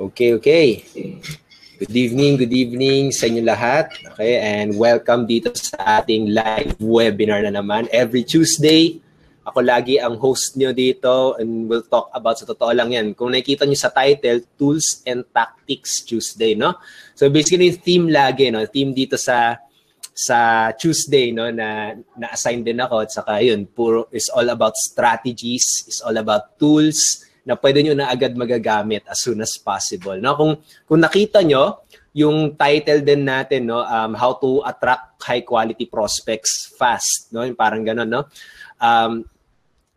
Okay. Good evening sa inyo lahat. Okay, and welcome dito sa ating live webinar na naman. Every Tuesday, ako lagi ang host nyo dito and we'll talk about, sa totoo lang yan. Kung nakikita nyo sa title, Tools and Tactics Tuesday, no? So basically yung theme lagi, no? Theme dito sa Tuesday, no, na na-assign din ako, at saka yun, puro is all about strategies, is all about tools na pwede nyo na agad magagamit as soon as possible. No? Kung nakita nyo, yung title din natin, no, how to attract high-quality prospects fast. No? Yung parang ganun, no?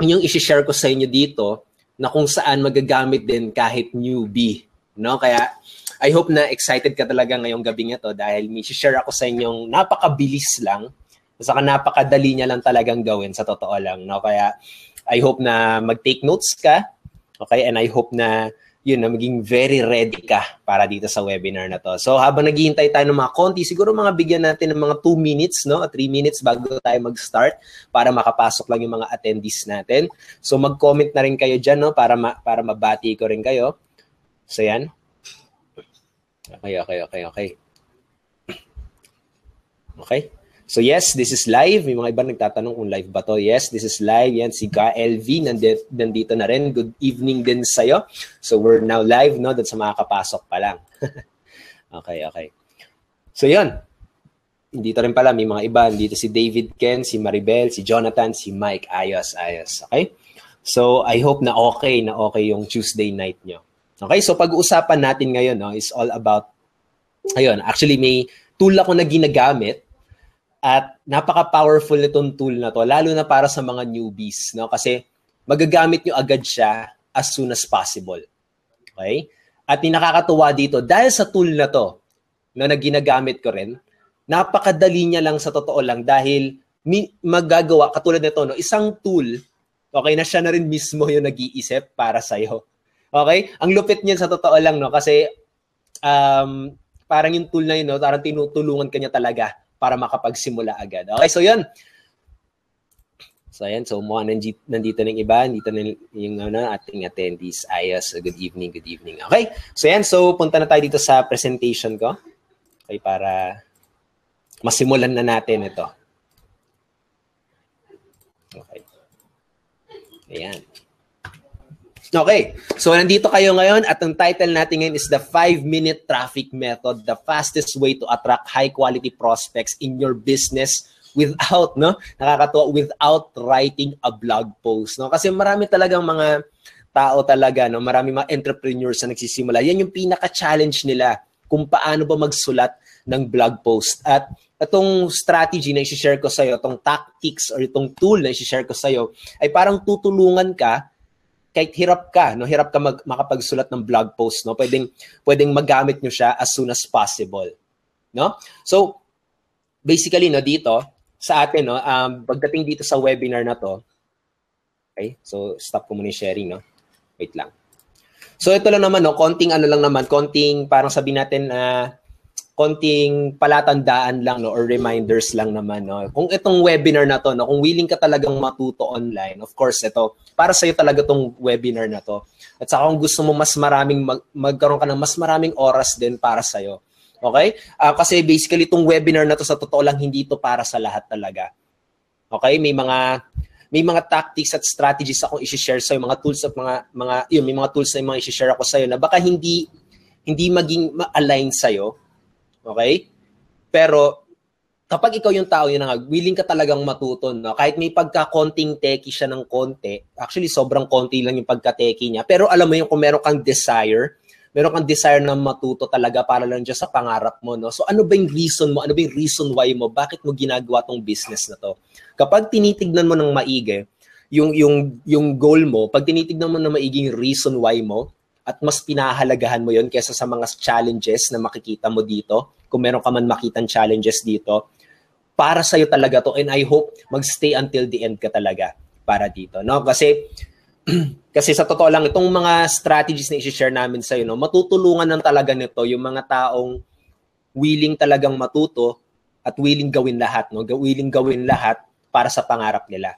Yung isi-share ko sa inyo dito na kung saan magagamit din kahit newbie. No? Kaya I hope na excited ka talaga ngayong gabing ito dahil may isi-share ako sa inyong napakabilis lang, saka napakadali niya lang talagang gawin, sa totoo lang. No? Kaya I hope na mag-take notes ka. Okay, and I hope na yun na maging very ready ka para dito sa webinar na to. So habang naghihintay tayo ng mga konti, siguro mga bigyan natin ng mga 2 minutes, no? 3 minutes bago tayo mag-start para makapasok lang yung mga attendees natin. So mag-comment na rin kayo dyan, no? Para mabati ko rin kayo. So yan. Okay. Okay. So yes, this is live. May mga iba nagtatanong kung live ba to. Yes, this is live. Yan, si KLV nandito na rin. Good evening din sa'yo. So we're now live, no? Doon sa makakapasok pa lang. Okay. So yun. Dito rin pala, may mga iba. Dito si David Ken, si Maribel, si Jonathan, si Mike. Ayos. Okay? So I hope na okay yung Tuesday night nyo. Okay? So pag-uusapan natin ngayon, no, is all about, ayun, actually may tool ako na ginagamit. At napaka-powerful nitong tool na to, lalo na para sa mga newbies, no? Kasi magagamit nyo agad siya as soon as possible. Okay? At nakakatuwa dito, dahil sa tool na to, na ginagamit ko rin, napakadali niya lang, sa totoo lang, dahil magagawa, katulad nito, no? Isang tool, okay, na siya na rin mismo yung nag-iisip para sa'yo. Okay? Ang lupit niya, sa totoo lang, no? Kasi parang yung tool na yun, no? Parang tinutulungan ka niya talaga para makapagsimula agad. Okay, so yun. So ayan, so nandito ng iba, nandito na yung ating attendees. Ayos, good evening. Okay, so ayan, so punta na tayo dito sa presentation ko. Okay, para masimulan na natin ito. Okay. Ayan. Okay, so nandito kayo ngayon at ang title natin ngayon is the 5-minute traffic method, the fastest way to attract high-quality prospects in your business without, no? Nakakatuwa, without writing a blog post, no? Kasi marami talagang mga tao talaga, no? Marami mga entrepreneurs na nagsisimula. Yan yung pinaka-challenge nila kung paano ba magsulat ng blog post. At itong strategy na i-share ko sa'yo, itong tactics or itong tool na i-share ko sa'yo, ay parang tutulungan ka kahit hirap ka makapagsulat ng blog post, no? Pwedeng magamit nyo siya as soon as possible, no? So basically, no, dito sa atin, no, pagdating dito sa webinar na to, okay? So stop ko muna yung sharing, no? Wait lang. So ito lang naman, no, konting parang sabihin natin konting palatandaan lang, no, or reminders lang naman, no. Kung itong webinar na to, no, kung willing ka talagang matuto online, of course ito para sa iyo talaga tong webinar na to. At saka kung gusto mo mas maraming magkaroon ka ng mas maraming oras din para sa iyo. Okay? Kasi basically itong webinar na to, sa totoo lang, hindi ito para sa lahat talaga. Okay? May mga tactics at strategies akong i-share sa iyo, mga tools at may mga tools na i-share ako sa iyo na baka hindi maging ma-align sa iyo. Okay? Pero kapag ikaw yung tao yun nga, willing ka talagang matuto, no? Kahit may pagka-konting techie siya ng konti, actually sobrang konti lang yung pagka-techie niya, pero alam mo yung kung meron kang desire na matuto talaga para lang dyan sa pangarap mo, no? So ano ba yung reason mo? Ano ba yung reason why mo? Bakit mo ginagawa tong business na to? Kapag tinitignan mo ng maigi, yung goal mo, pag tinitignan mo ng maigi yung reason why mo, at mas pinahalagahan mo yon kaysa sa mga challenges na makikita mo dito, kung meron ka man makitang challenges dito, para sa'yo talaga to, and I hope magstay until the end ka talaga para dito, no? Kasi sa totoo lang, itong mga strategies na i-share namin sa'yo, no, matutulungan ng talaga nito yung mga taong willing talagang matuto at willing gawin lahat, no? Willing gawin lahat para sa pangarap nila.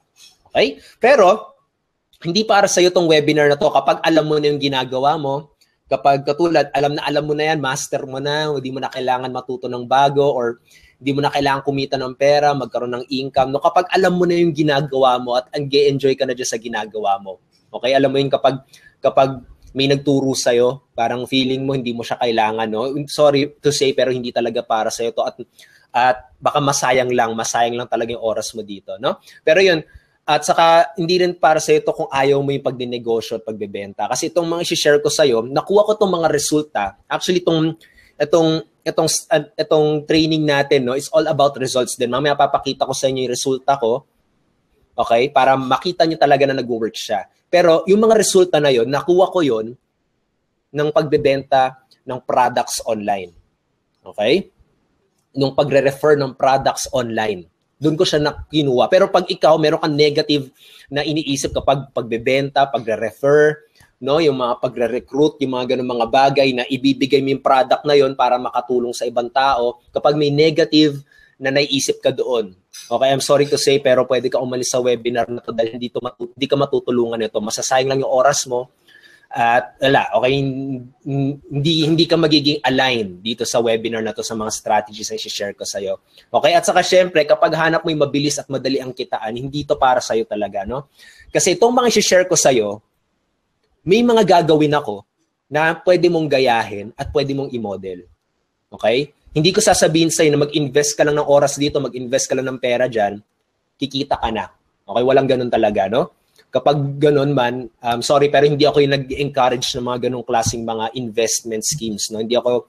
Okay? Pero hindi para sa iyo tong webinar na to kapag alam mo na yung ginagawa mo, Kapag katulad, alam mo na yan, master mo na, hindi mo na kailangan matuto ng bago or hindi mo na kailangan kumita ng pera, magkaroon ng income. No, kapag alam mo na yung ginagawa mo at enjoy ka na dyan sa ginagawa mo. Okay, alam mo yun kapag may nagturo sa'yo, parang feeling mo hindi mo siya kailangan. No? Sorry to say, pero hindi talaga para sa'yo to at baka masayang lang talaga yung oras mo dito. No? Pero yun, at saka, hindi rin para sa ito kung ayaw mo yung pagdinegosyo at pagbebenta. Kasi itong mga i-share ko sa'yo, nakuha ko itong mga resulta. Actually, itong training natin, no, is all about results din. Mamaya papakita ko sa inyo yung resulta ko. Okay? Para makita nyo talaga na nag-work siya. Pero yung mga resulta na yon, nakuha ko yon ng pagbebenta ng products online. Okay? Nung pagre-refer ng products online. Doon ko siya kinuha. Pero pag ikaw, meron kang negative na iniisip kapag pagbebenta, pagre-refer, no, yung mga pagre-recruit, yung mga ganung mga bagay na ibibigay mo yung product na yon para makatulong sa ibang tao, kapag may negative na naiisip ka doon. Okay, I'm sorry to say, pero pwede ka umalis sa webinar na to dahil hindi ka matutulungan nito. Masasayang lang yung oras mo. At wala, okay, hindi ka magiging aligned dito sa webinar na to sa mga strategies na i-share ko sa'yo. Okay, at saka syempre, kapag hanap mo yung mabilis at madali ang kitaan, hindi to para sa'yo talaga, no? Kasi itong mga i-share ko sa'yo, may mga gagawin ako na pwede mong gayahin at pwede mong i-model. Okay? Hindi ko sasabihin sa'yo na mag-invest ka lang ng oras dito, mag-invest ka lang ng pera dyan, kikita ka na. Okay, walang ganun talaga, no? Kapag ganun man, sorry pero hindi ako yung nag-encourage ng mga ganung klaseng mga investment schemes, no. Hindi ako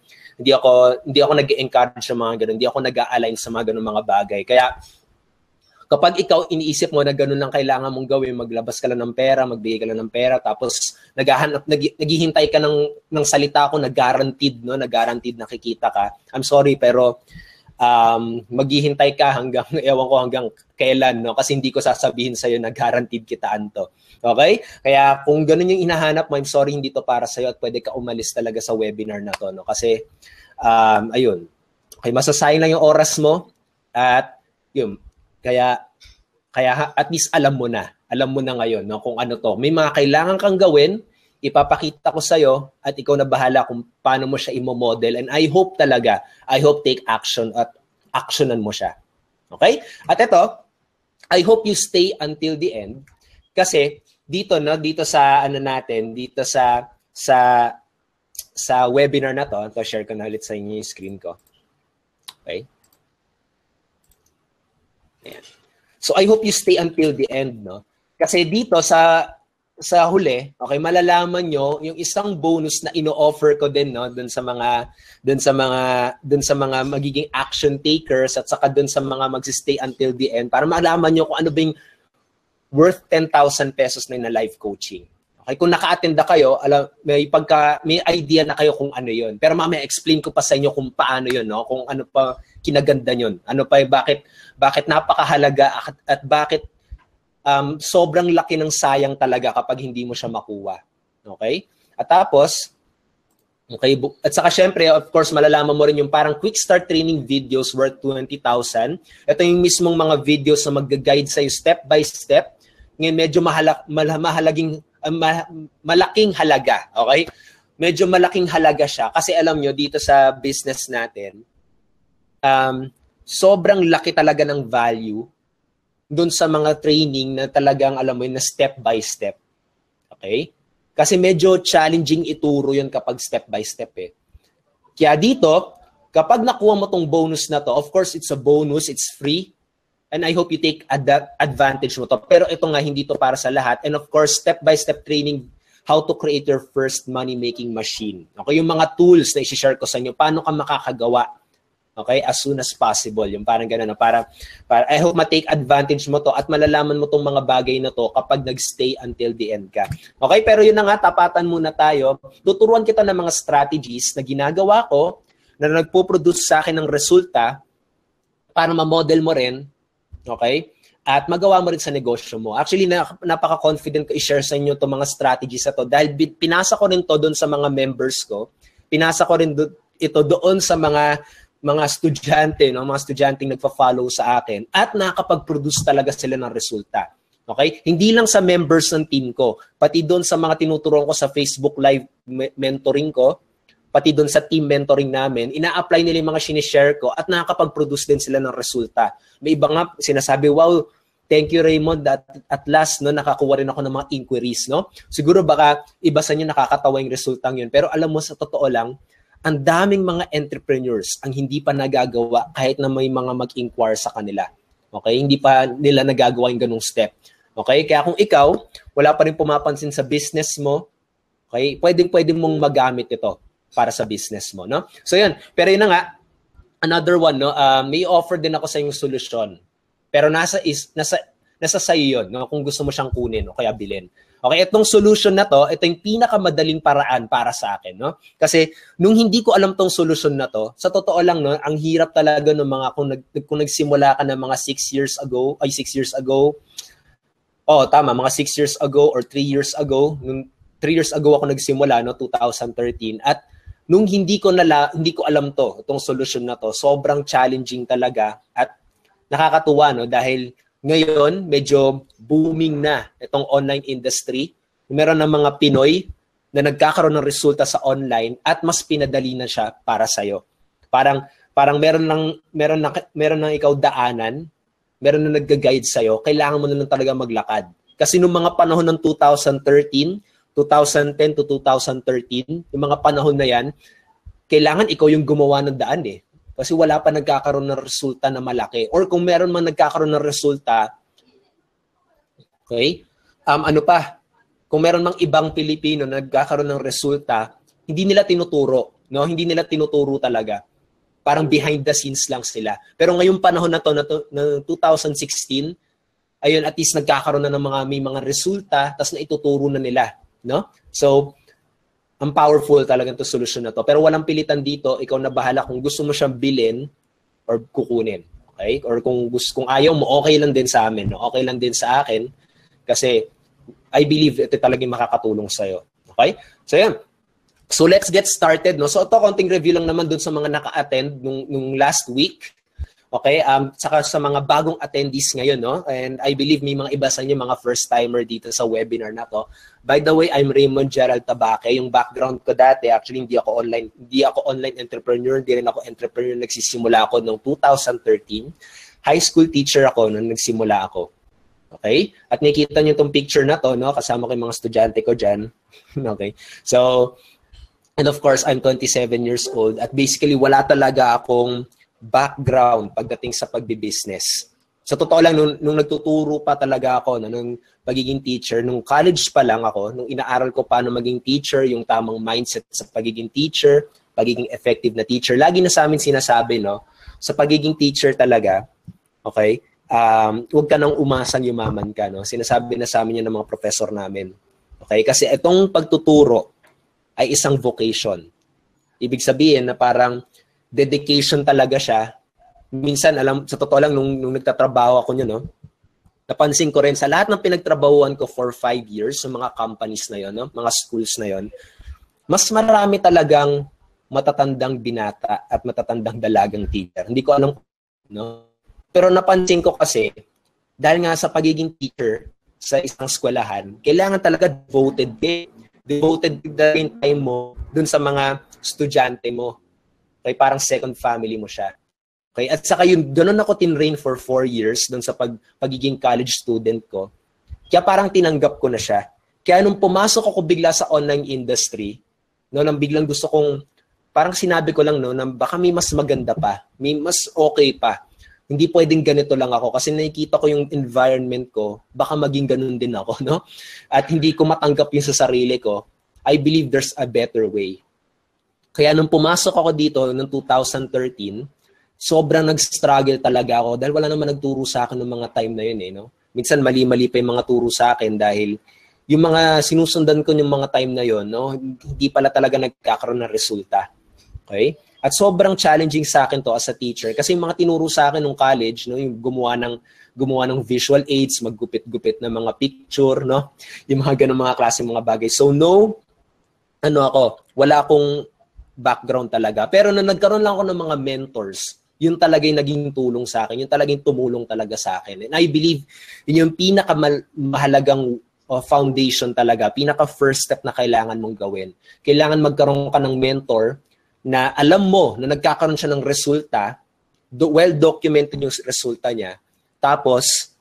nag-encourage ng mga ganun, hindi ako nag-a-align sa mga ganung mga bagay. Kaya kapag ikaw iniisip mo na ganun lang kailangan mong gawin, maglabas ka lang ng pera, magbigay ka lang ng pera, tapos naghihintay ka ng salita ko na guaranteed, no, na guaranteed nakikita ka. I'm sorry pero maghihintay ka hanggang kailan, no? Kasi hindi ko sasabihin sa'yo na guaranteed kitaan to. Okay? Kaya kung ganun yung hinahanap mo, I'm sorry, hindi to para sa'yo at pwede ka umalis talaga sa webinar na to, no? Kasi, ayun. Okay, masasayang lang yung oras mo at yun. Kaya at least alam mo na ngayon, no, kung ano to. May mga kailangan kang gawin, ipapakita ko sa'yo at ikaw na bahala kung paano mo siya i-model. And I hope take action at actionan mo siya. Okay? At ito, I hope you stay until the end kasi dito sa webinar na to, share ko na ulit sa inyo yung screen ko. Okay? Ayan. So I hope you stay until the end, no? Kasi dito sa huli, okay, malalaman nyo yung isang bonus na ino-offer ko din, no, dun sa mga magiging action takers at saka dun sa mga magsi-stay until the end para malaman nyo kung ano bang worth 10,000 pesos na live coaching. Okay, kung naka-attenda kayo, may idea na kayo kung ano 'yon. Pero mamaya explain ko pa sa inyo kung paano 'yon, no, kung ano pa kinaganda 'yon. Ano pa bakit napakahalaga at bakit sobrang laki ng sayang talaga kapag hindi mo siya makuha. Okay? At tapos, okay, at saka syempre, of course, malalaman mo rin yung parang quick start training videos worth 20,000. Ito yung mismong mga videos na mag-guide sa'yo step by step. Ngayon, medyo malaking halaga. Okay? Medyo malaking halaga siya. Kasi alam nyo, dito sa business natin, sobrang laki talaga ng value doon sa mga training na talagang alam mo yun na step by step. Okay? Kasi medyo challenging ituro yun kapag step by step eh. Kaya dito, kapag nakuha mo tong bonus na to, of course it's a bonus, it's free, and I hope you take advantage mo to. Pero ito nga, hindi to para sa lahat. And of course, step by step training, how to create your first money-making machine. Okay? Yung mga tools na i-share ko sa inyo, paano ka makakagawa. Okay? As soon as possible. Yung parang gano'n. Para I hope ma-take advantage mo to at malalaman mo tong mga bagay na to kapag nag-stay until the end ka. Okay? Pero yun na nga, tapatan muna tayo. Tuturuan kita ng mga strategies na ginagawa ko na nagpo-produce sa akin ng resulta para ma-model mo rin. Okay? At magawa mo rin sa negosyo mo. Actually, napaka-confident ko i-share sa inyo itong mga strategies na to dahil pinasa ko rin to doon sa mga members ko. Pinasa ko rin ito doon sa mga estudyante, no? Mga estudyanteng nagfa-follow sa akin at nakakapag-produce talaga sila ng resulta. Okay? Hindi lang sa members ng team ko, pati doon sa mga tinuturuan ko sa Facebook Live mentoring ko, pati doon sa team mentoring namin, ina-apply nila yung mga sinishare ko at nakakapag-produce din sila ng resulta. May iba nga sinasabi, wow, thank you Raymond, at last no, nakakuha rin ako ng mga inquiries. No? Siguro baka iba sa inyo nakakatawa yung resultang yun. Pero alam mo, sa totoo lang, ang daming mga entrepreneurs ang hindi pa nagagawa kahit na may mga mag-inquire sa kanila. Okay? Hindi pa nila nagagawa yung ganung step. Okay? Kaya kung ikaw, wala pa rin pumapansin sa business mo, okay, pwedeng mong magamit ito para sa business mo. No? So yun. Pero yun na nga, another one, no? May offer din ako sa yung solusyon. Pero nasa sa'yo yun, no? Kung gusto mo siyang kunin o kaya bilhin. Okay, itong solution na to, ito yung pinakamadaling paraan para sa akin, no? Kasi nung hindi ko alam tong solution na to, sa totoo lang, no, ang hirap talaga ng mga kung nagsimula ka ng mga 6 years ago, mga 6 years ago or 3 years ago, nung 3 years ago ako nagsimula, no, 2013, at nung hindi ko alam to, itong solution na to, sobrang challenging talaga at nakakatuwa, no, dahil ngayon, medyo booming na itong online industry. Meron ng mga Pinoy na nagkakaroon ng resulta sa online at mas pinadali na siya para sa'yo. Parang meron nang ikaw daanan, meron na nagga-guide sa'yo, kailangan mo na lang talaga maglakad. Kasi nung mga panahon ng 2010 to 2013, yung mga panahon na yan, kailangan ikaw yung gumawa ng daan eh. Kasi wala pa nagkakaroon ng resulta na malaki. Or kung meron man nagkakaroon ng resulta, okay, kung meron mang ibang Pilipino na nagkakaroon ng resulta, hindi nila tinuturo. No? Hindi nila tinuturo talaga. Parang behind the scenes lang sila. Pero ngayong panahon na na 2016, ayun, at least nagkakaroon na ng may mga resulta, tapos na ituturo na nila. No? So, ang powerful talaga itong solution na to. Pero walang pilitan dito, ikaw na bahala kung gusto mo siyang bilhin or kukunin. Okay? Or kung ayaw mo, okay lang din sa amin. No? Okay lang din sa akin kasi I believe ito talagang makakatulong sa'yo. Okay? So, yan. So, let's get started. No? So, ito, konting review lang naman dun sa mga naka-attend nung last week. Okay? Saka sa mga bagong attendees ngayon, no? And I believe may mga iba sa inyo, mga first-timer dito sa webinar na to. By the way, I'm Raymond Gerald Tabaque. Yung background ko dati, actually, hindi ako online entrepreneur, hindi rin ako entrepreneur. Nagsisimula ako noong 2013. High school teacher ako nung nagsimula ako. Okay? At nakikita niyo itong picture na to, no? Kasama ko yung mga estudyante ko dyan. Okay? So, and of course, I'm 27 years old. At basically, wala talaga akong background pagdating sa pagbi-business. Sa totoo lang, nung nagtuturo pa talaga ako, nung pagiging teacher, nung college pa lang ako, nung inaaral ko paano maging teacher, yung tamang mindset sa pagiging teacher, pagiging effective na teacher. Lagi na sa amin sinasabi, no, sa pagiging teacher talaga, okay, huwag ka nang umasang yumaman ka. No? Sinasabi na sa amin yan ng mga professor namin. Okay? Kasi itong pagtuturo ay isang vocation. Ibig sabihin na parang dedication talaga siya. Minsan, sa totoo lang, nung nagtatrabaho ako nyo, no, napansin ko rin sa lahat ng pinagtrabahuan ko for 5 years, sa mga companies na yon, no, mga schools na yon, mas marami talagang matatandang binata at matatandang dalagang teacher. Hindi ko alam, no? Pero napansin ko kasi, dahil nga sa pagiging teacher sa isang eskwelahan, kailangan talaga devoted din time mo dun sa mga estudyante mo. Okay, parang second family mo siya. Okay, at saka yun, ganun ako tinrain for 4 years dun sa pagiging college student ko. Kaya parang tinanggap ko na siya. Kaya nung pumasok ako bigla sa online industry, no, nang biglang gusto kong, parang sinabi ko lang, no, na baka may mas maganda pa, may mas okay pa. Hindi pwedeng ganito lang ako kasi nakikita ko yung environment ko, baka maging ganun din ako, no? At hindi ko matanggap yung sa sarili ko. I believe there's a better way. Kaya nung pumasok ako dito noong 2013, sobrang nag-struggle talaga ako dahil wala naman nagturo sa akin ng mga time na yun eh, no? Minsan mali-mali pa yung mga turo sa akin dahil yung mga sinusundan ko yung mga time na yun, no, hindi pala talaga nagkakaroon ng resulta. Okay? At sobrang challenging sa akin to as a teacher kasi yung mga tinuro sa akin nung college, no, yung gumawa ng visual aids, maggupit-gupit ng mga picture, no? Yung mga ganung mga klase mga bagay. So wala akong background talaga. Pero nung nagkaroon lang ako ng mga mentors, yun talaga yung naging tulong sa akin. Yun talaga yung tumulong talaga sa akin. And I believe, yun yung pinakamahalagang foundation talaga, pinaka-first step na kailangan mong gawin. Kailangan magkaroon ka ng mentor na alam mo na nagkakaroon siya ng resulta, well-documented yung resulta niya, tapos,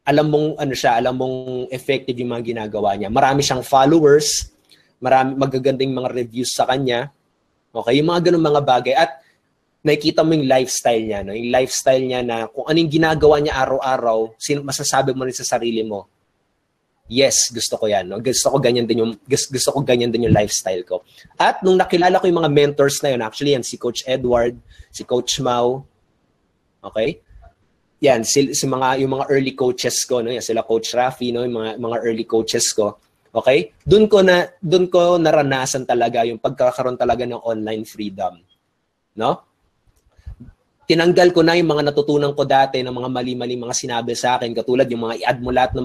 alam mong effective yung mga ginagawa niya. Marami siyang followers, magagandang mga reviews sa kanya. Okay, yung mga ganung mga bagay. At nakikita mo yung lifestyle niya, no? Yung lifestyle niya na kung anong ginagawa niya araw-araw, masasabi mo rin sa sarili mo, yes, gusto ko yan. No? Gusto ko ganyan din yung lifestyle ko. At nung nakilala ko yung mga mentors na yun, actually yan, si Coach Edward, si Coach Mau, okay? Yan, yung mga early coaches ko, no? Yan, sila Coach Rafi, no? Yung mga early coaches ko. Okay? Doon ko naranasan talaga yung pagkakaroon talaga ng online freedom. No? Tinanggal ko na yung mga natutunan ko dati ng mga mali-mali mga sinabi sa akin, katulad yung mga i-add mo lahat ng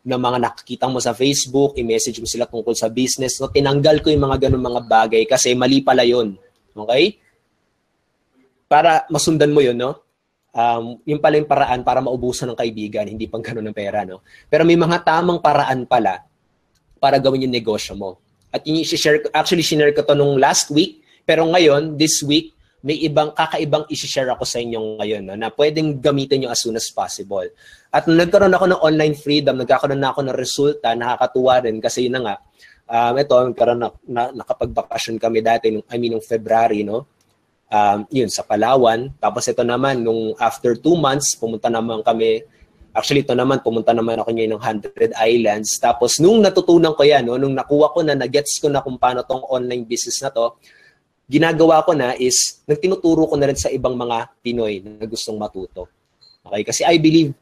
mga nakikita mo sa Facebook, i-message mo sila tungkol sa business. No? Tinanggal ko yung mga ganun mga bagay kasi mali pala yun. Okay? Para masundan mo yun, no? Yung pala yung paraan para maubusan ng kaibigan, hindi pang ganun ng pera, no? Pero may mga tamang paraan pala para gawin yung negosyo mo. At yung share ko to nung last week, pero ngayon, this week, may kakaibang i-share ako sa inyo ngayon, no, na pwedeng gamitin nyo as soon as possible. At nung nagkaroon ako ng online freedom, nagkakaroon na ako ng resulta, nakakatuwa rin kasi yun na nga, nakapagbakasyon kami dati, nung February, no? Yun, sa Palawan. Tapos ito naman, nung after 2 months, pumunta naman ako ngayon ng 100 Islands. Tapos nung natutunan ko yan, no, nung nakuha ko na, nagets ko na kung paano tong online business na to, ginagawa ko na is, nagtinuturo ko na rin sa ibang mga Pinoy na gustong matuto. Okay? Kasi I believe,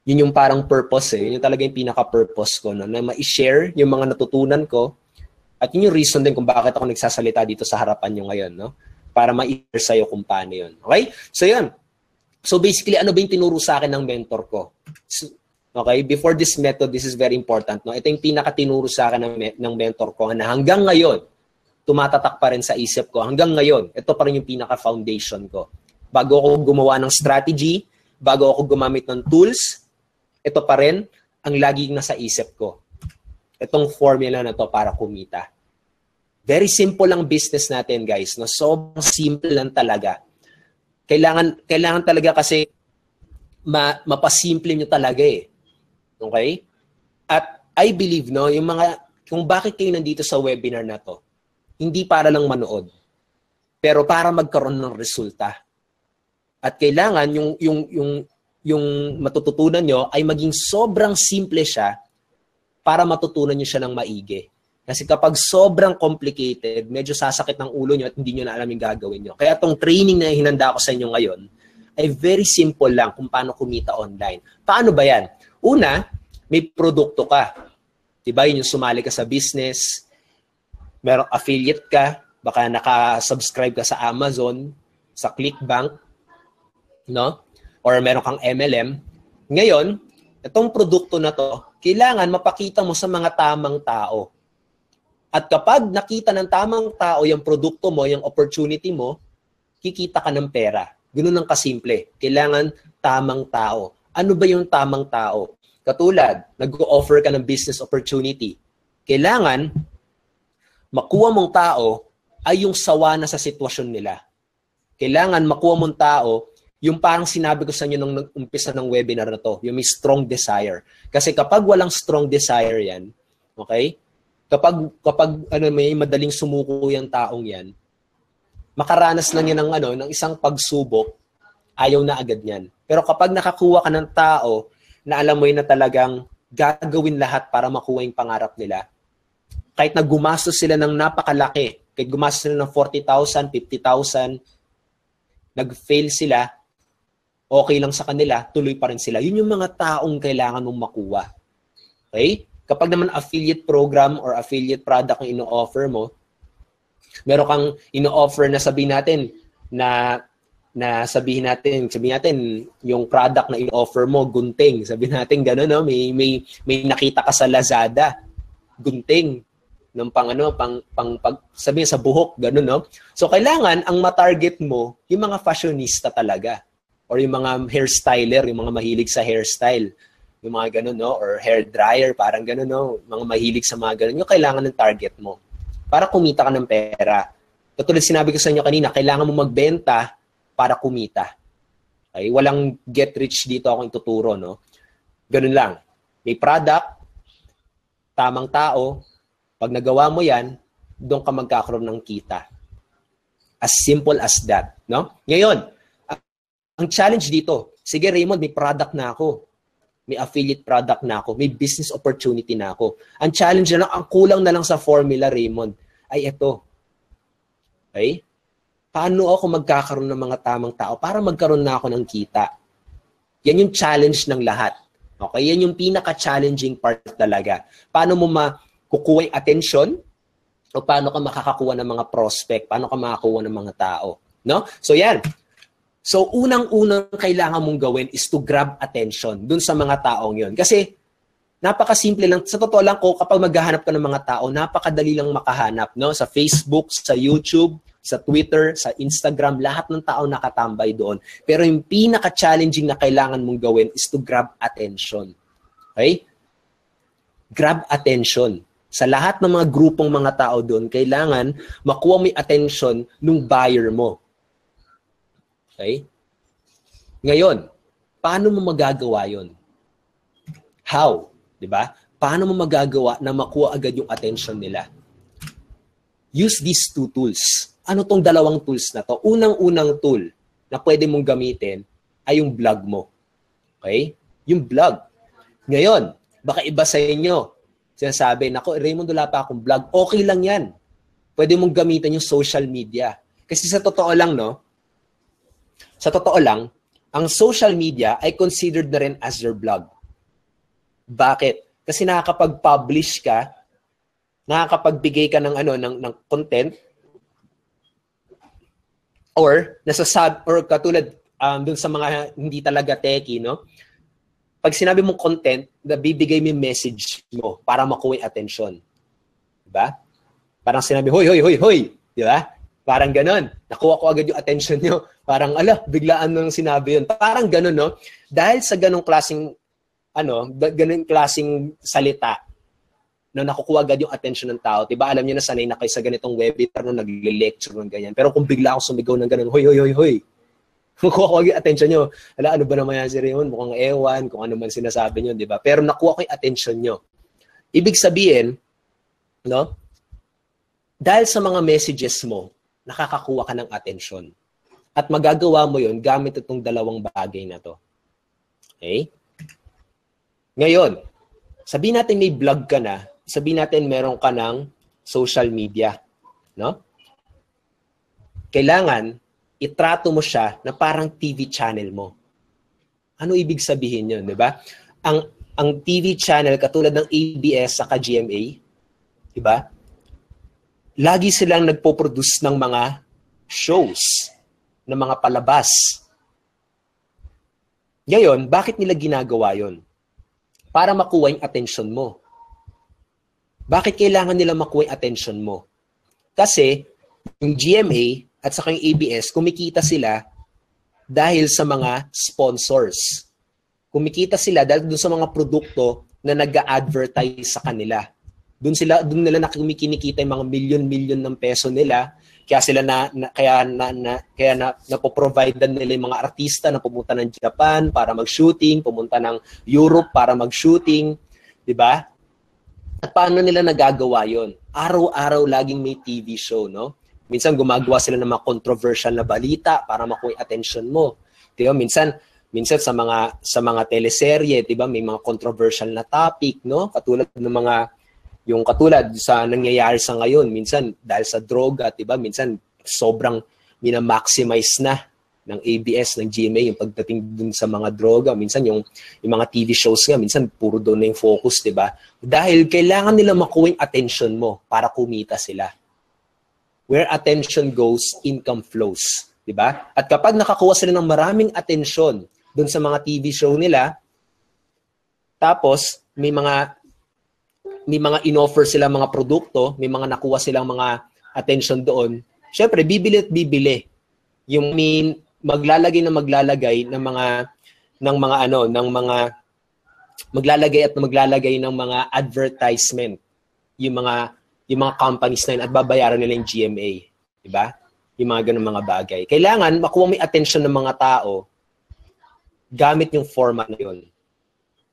yun yung parang purpose eh. Yun yung talaga yung pinaka-purpose ko, no, na ma-share yung mga natutunan ko. At yun yung reason din kung bakit ako nagsasalita dito sa harapan nyo ngayon, no? Para ma-share sa'yo kung paano yun. Okay? So yun. So basically, ano ba yung tinuro sa akin ng mentor ko? Okay? Before this method, this is very important. No? Ito yung pinaka-tinuro sa akin ng mentor ko na hanggang ngayon, tumatatak pa rin sa isip ko. Hanggang ngayon, ito pa rin yung pinaka-foundation ko. Bago ako gumawa ng strategy, bago ako gumamit ng tools, ito pa rin ang laging nasa isip ko. Itong formula na to para kumita. Very simple ang business natin, guys. No? Sobrang simple lang talaga. Kailangan talaga kasi mapasimple nyo talaga eh. Okay? At I believe, no, kung bakit kayo nandito sa webinar na to, hindi para lang manood, pero para magkaroon ng resulta. At kailangan yung matututunan nyo ay maging sobrang simple siya para matutunan nyo siya ng maigi. Kasi kapag sobrang complicated, medyo sasakit ng ulo nyo at hindi nyo na alam yung gagawin nyo. Kaya itong training na hinanda ko sa inyo ngayon ay very simple lang kung paano kumita online. Paano ba yan? Una, may produkto ka. Diba? Yun yung sumali ka sa business, merong affiliate ka, baka naka-subscribe ka sa Amazon, sa Clickbank, no? Or meron kang MLM. Ngayon, itong produkto na to, kailangan mapakita mo sa mga tamang tao. At kapag nakita ng tamang tao yung produkto mo, yung opportunity mo, kikita ka ng pera. Ganun ang kasimple. Kailangan tamang tao. Ano ba yung tamang tao? Katulad, nag-offer ka ng business opportunity. Kailangan makuha mong tao ay yung sawa na sa sitwasyon nila. Kailangan makuha mong tao yung parang sinabi ko sa inyo nung umpisa ng webinar na to, yung may strong desire. Kasi kapag walang strong desire yan, okay? Kapag may madaling sumuko yung taong yan, makaranas lang yan ng isang pagsubok, ayaw na agad yan. Pero kapag nakakuha ka ng tao na alam mo yun na talagang gagawin lahat para makuha yung pangarap nila, kahit na gumastos sila ng napakalaki, kahit gumastos sila ng 40,000, 50,000, nag-fail sila, okay lang sa kanila, tuloy pa rin sila. Yun yung mga taong kailangan mong makuha. Okay? Kapag naman affiliate program or affiliate product ang ino-offer mo, meron kang ino-offer na sabihin natin yung product na ino-offer mo, gunting. Sabihin natin gano'n, no? May nakita ka sa Lazada, gunting. ng sabihin sa buhok, ganun, no? So, kailangan ang matarget mo, yung mga fashionista talaga. Or yung mga hairstyler, yung mga mahilig sa hairstyle. Yung mga ganun, no? Or hair dryer, parang ganun, no? Mga mahilig sa mga ganun. Yung kailangan ng target mo. Para kumita ka ng pera. Katulad sinabi ko sa inyo kanina, kailangan mo magbenta para kumita. Okay? Walang get rich dito akong tuturo, no? Ganun lang. May product, tamang tao, pag nagawa mo yan, doon ka magkakaroon ng kita. As simple as that, no? Ngayon, ang challenge dito, sige Raymond, may product na ako. May affiliate product na ako. May business opportunity na ako. Ang challenge na lang, ang kulang na lang sa formula, Raymond, ay ito. Okay? Paano ako magkakaroon ng mga tamang tao para magkaroon na ako ng kita? Yan yung challenge ng lahat. Okay? Yan yung pinaka-challenging part talaga. Paano mo makukuha yung attention o paano ka makakakuha ng mga prospect? Paano ka makakuha ng mga tao? No? So yan. So unang-unang kailangan mong gawin is to grab attention dun sa mga taong yon. Kasi napakasimple lang. Sa totoo lang ko, kapag maghahanap ka ng mga tao, napakadali lang makahanap. No? Sa Facebook, sa YouTube, sa Twitter, sa Instagram, lahat ng tao nakatambay doon. Pero yung pinaka-challenging na kailangan mong gawin is to grab attention. Okay? Grab attention. Sa lahat ng mga grupong mga tao doon, kailangan makuha mo yung attention ng buyer mo. Okay? Ngayon, paano mo magagawa yon? How? Diba? Paano mo magagawa na makuha agad yung attention nila? Use these two tools. Ano tong dalawang tools na to? Unang-unang tool na pwede mong gamitin ay yung blog mo. Okay? Yung blog. Ngayon, baka iba sa inyo. Sinasabi, nako, Raymond, wala pa akong blog. Okay lang yan. Pwede mong gamitin yung social media. Kasi sa totoo lang, no? Sa totoo lang, ang social media ay considered na rin as your blog. Bakit? Kasi nakakapag-publish ka, nakakapagbigay ka ng content, or katulad dun sa mga hindi talaga techie, no? Pag sinabi mong content, nabibigay mo yung message mo para makuha yung attention. Diba? Parang sinabi, hoy, hoy, hoy, hoy. Diba? Parang ganon. Nakuha ko agad yung attention nyo. Parang, biglaan nung sinabi yun. Parang ganon, no? Dahil sa ganong klaseng salita, na nakukuha agad yung attention ng tao. Diba? Alam niyo na sanay na kayo sa ganitong webinar no, nagle-lecture ng ganyan. Pero kung bigla akong sumigaw ng ganun, hoy, hoy, hoy, hoy. Makuha ko agad yung attention nyo. Ano ba naman yan si Raymond? Mukhang ewan, kung ano man sinasabi nyo, diba? Pero nakuha ko yung attention nyo. Ibig sabihin, no? Dahil sa mga messages mo, nakakakuha ka ng attention. At magagawa mo yon gamit itong dalawang bagay na to. Okay? Ngayon, sabihin natin may blog ka na, sabihin natin meron ka ng social media, no? Kailangan itrato mo siya na parang TV channel mo. Ano ibig sabihin 'yon, 'di ba? Ang TV channel katulad ng ABS sa GMA, 'di ba? Lagi silang nagpo-produce ng mga shows, ng mga palabas. Ngayon, bakit nila ginagawa 'yon? Para makuha yung attention mo. Bakit kailangan nila makuha yung attention mo? Kasi yung GMA at saka yung ABS, kumikita sila dahil sa mga sponsors. Kumikita sila dahil doon sa mga produkto na nag-a-advertise sa kanila. Doon nila nakikinikita yung mga milyon-milyon ng peso nila. Kaya sila napoprovide nila yung mga artista na pumunta ng Japan para mag-shooting, pumunta ng Europe para mag-shooting, 'di ba? At paano nila nagagawa 'yon? Araw-araw laging may TV show, no? Minsan gumagawa sila ng mga controversial na balita para makuha attention mo. 'Di ba? Minsan sa mga teleserye, 'di ba, may mga controversial na topic, no? Katulad sa nangyayari sa ngayon, minsan dahil sa droga, 'di ba? Minsan sobrang mina-maximize na ng ABS, ng GMA yung pagdating dun sa mga droga. Minsan yung mga TV shows nga, minsan puro doon na yung focus, 'di ba? Dahil kailangan nila makuha yung attention mo para kumita sila. Where attention goes, income flows, 'di ba? At kapag nakakuha sila ng maraming attention doon sa mga TV show nila, tapos may mga may mga inoffer silang mga produkto, may mga nakuha silang mga attention doon, syempre, bibili at bibili. Yung maglalagay ng mga advertisement yung mga companies na yun at babayaran nila yung GMA, di ba? Yung mga ganung mga bagay. Kailangan makuha mo yung attention ng mga tao gamit yung format na yun.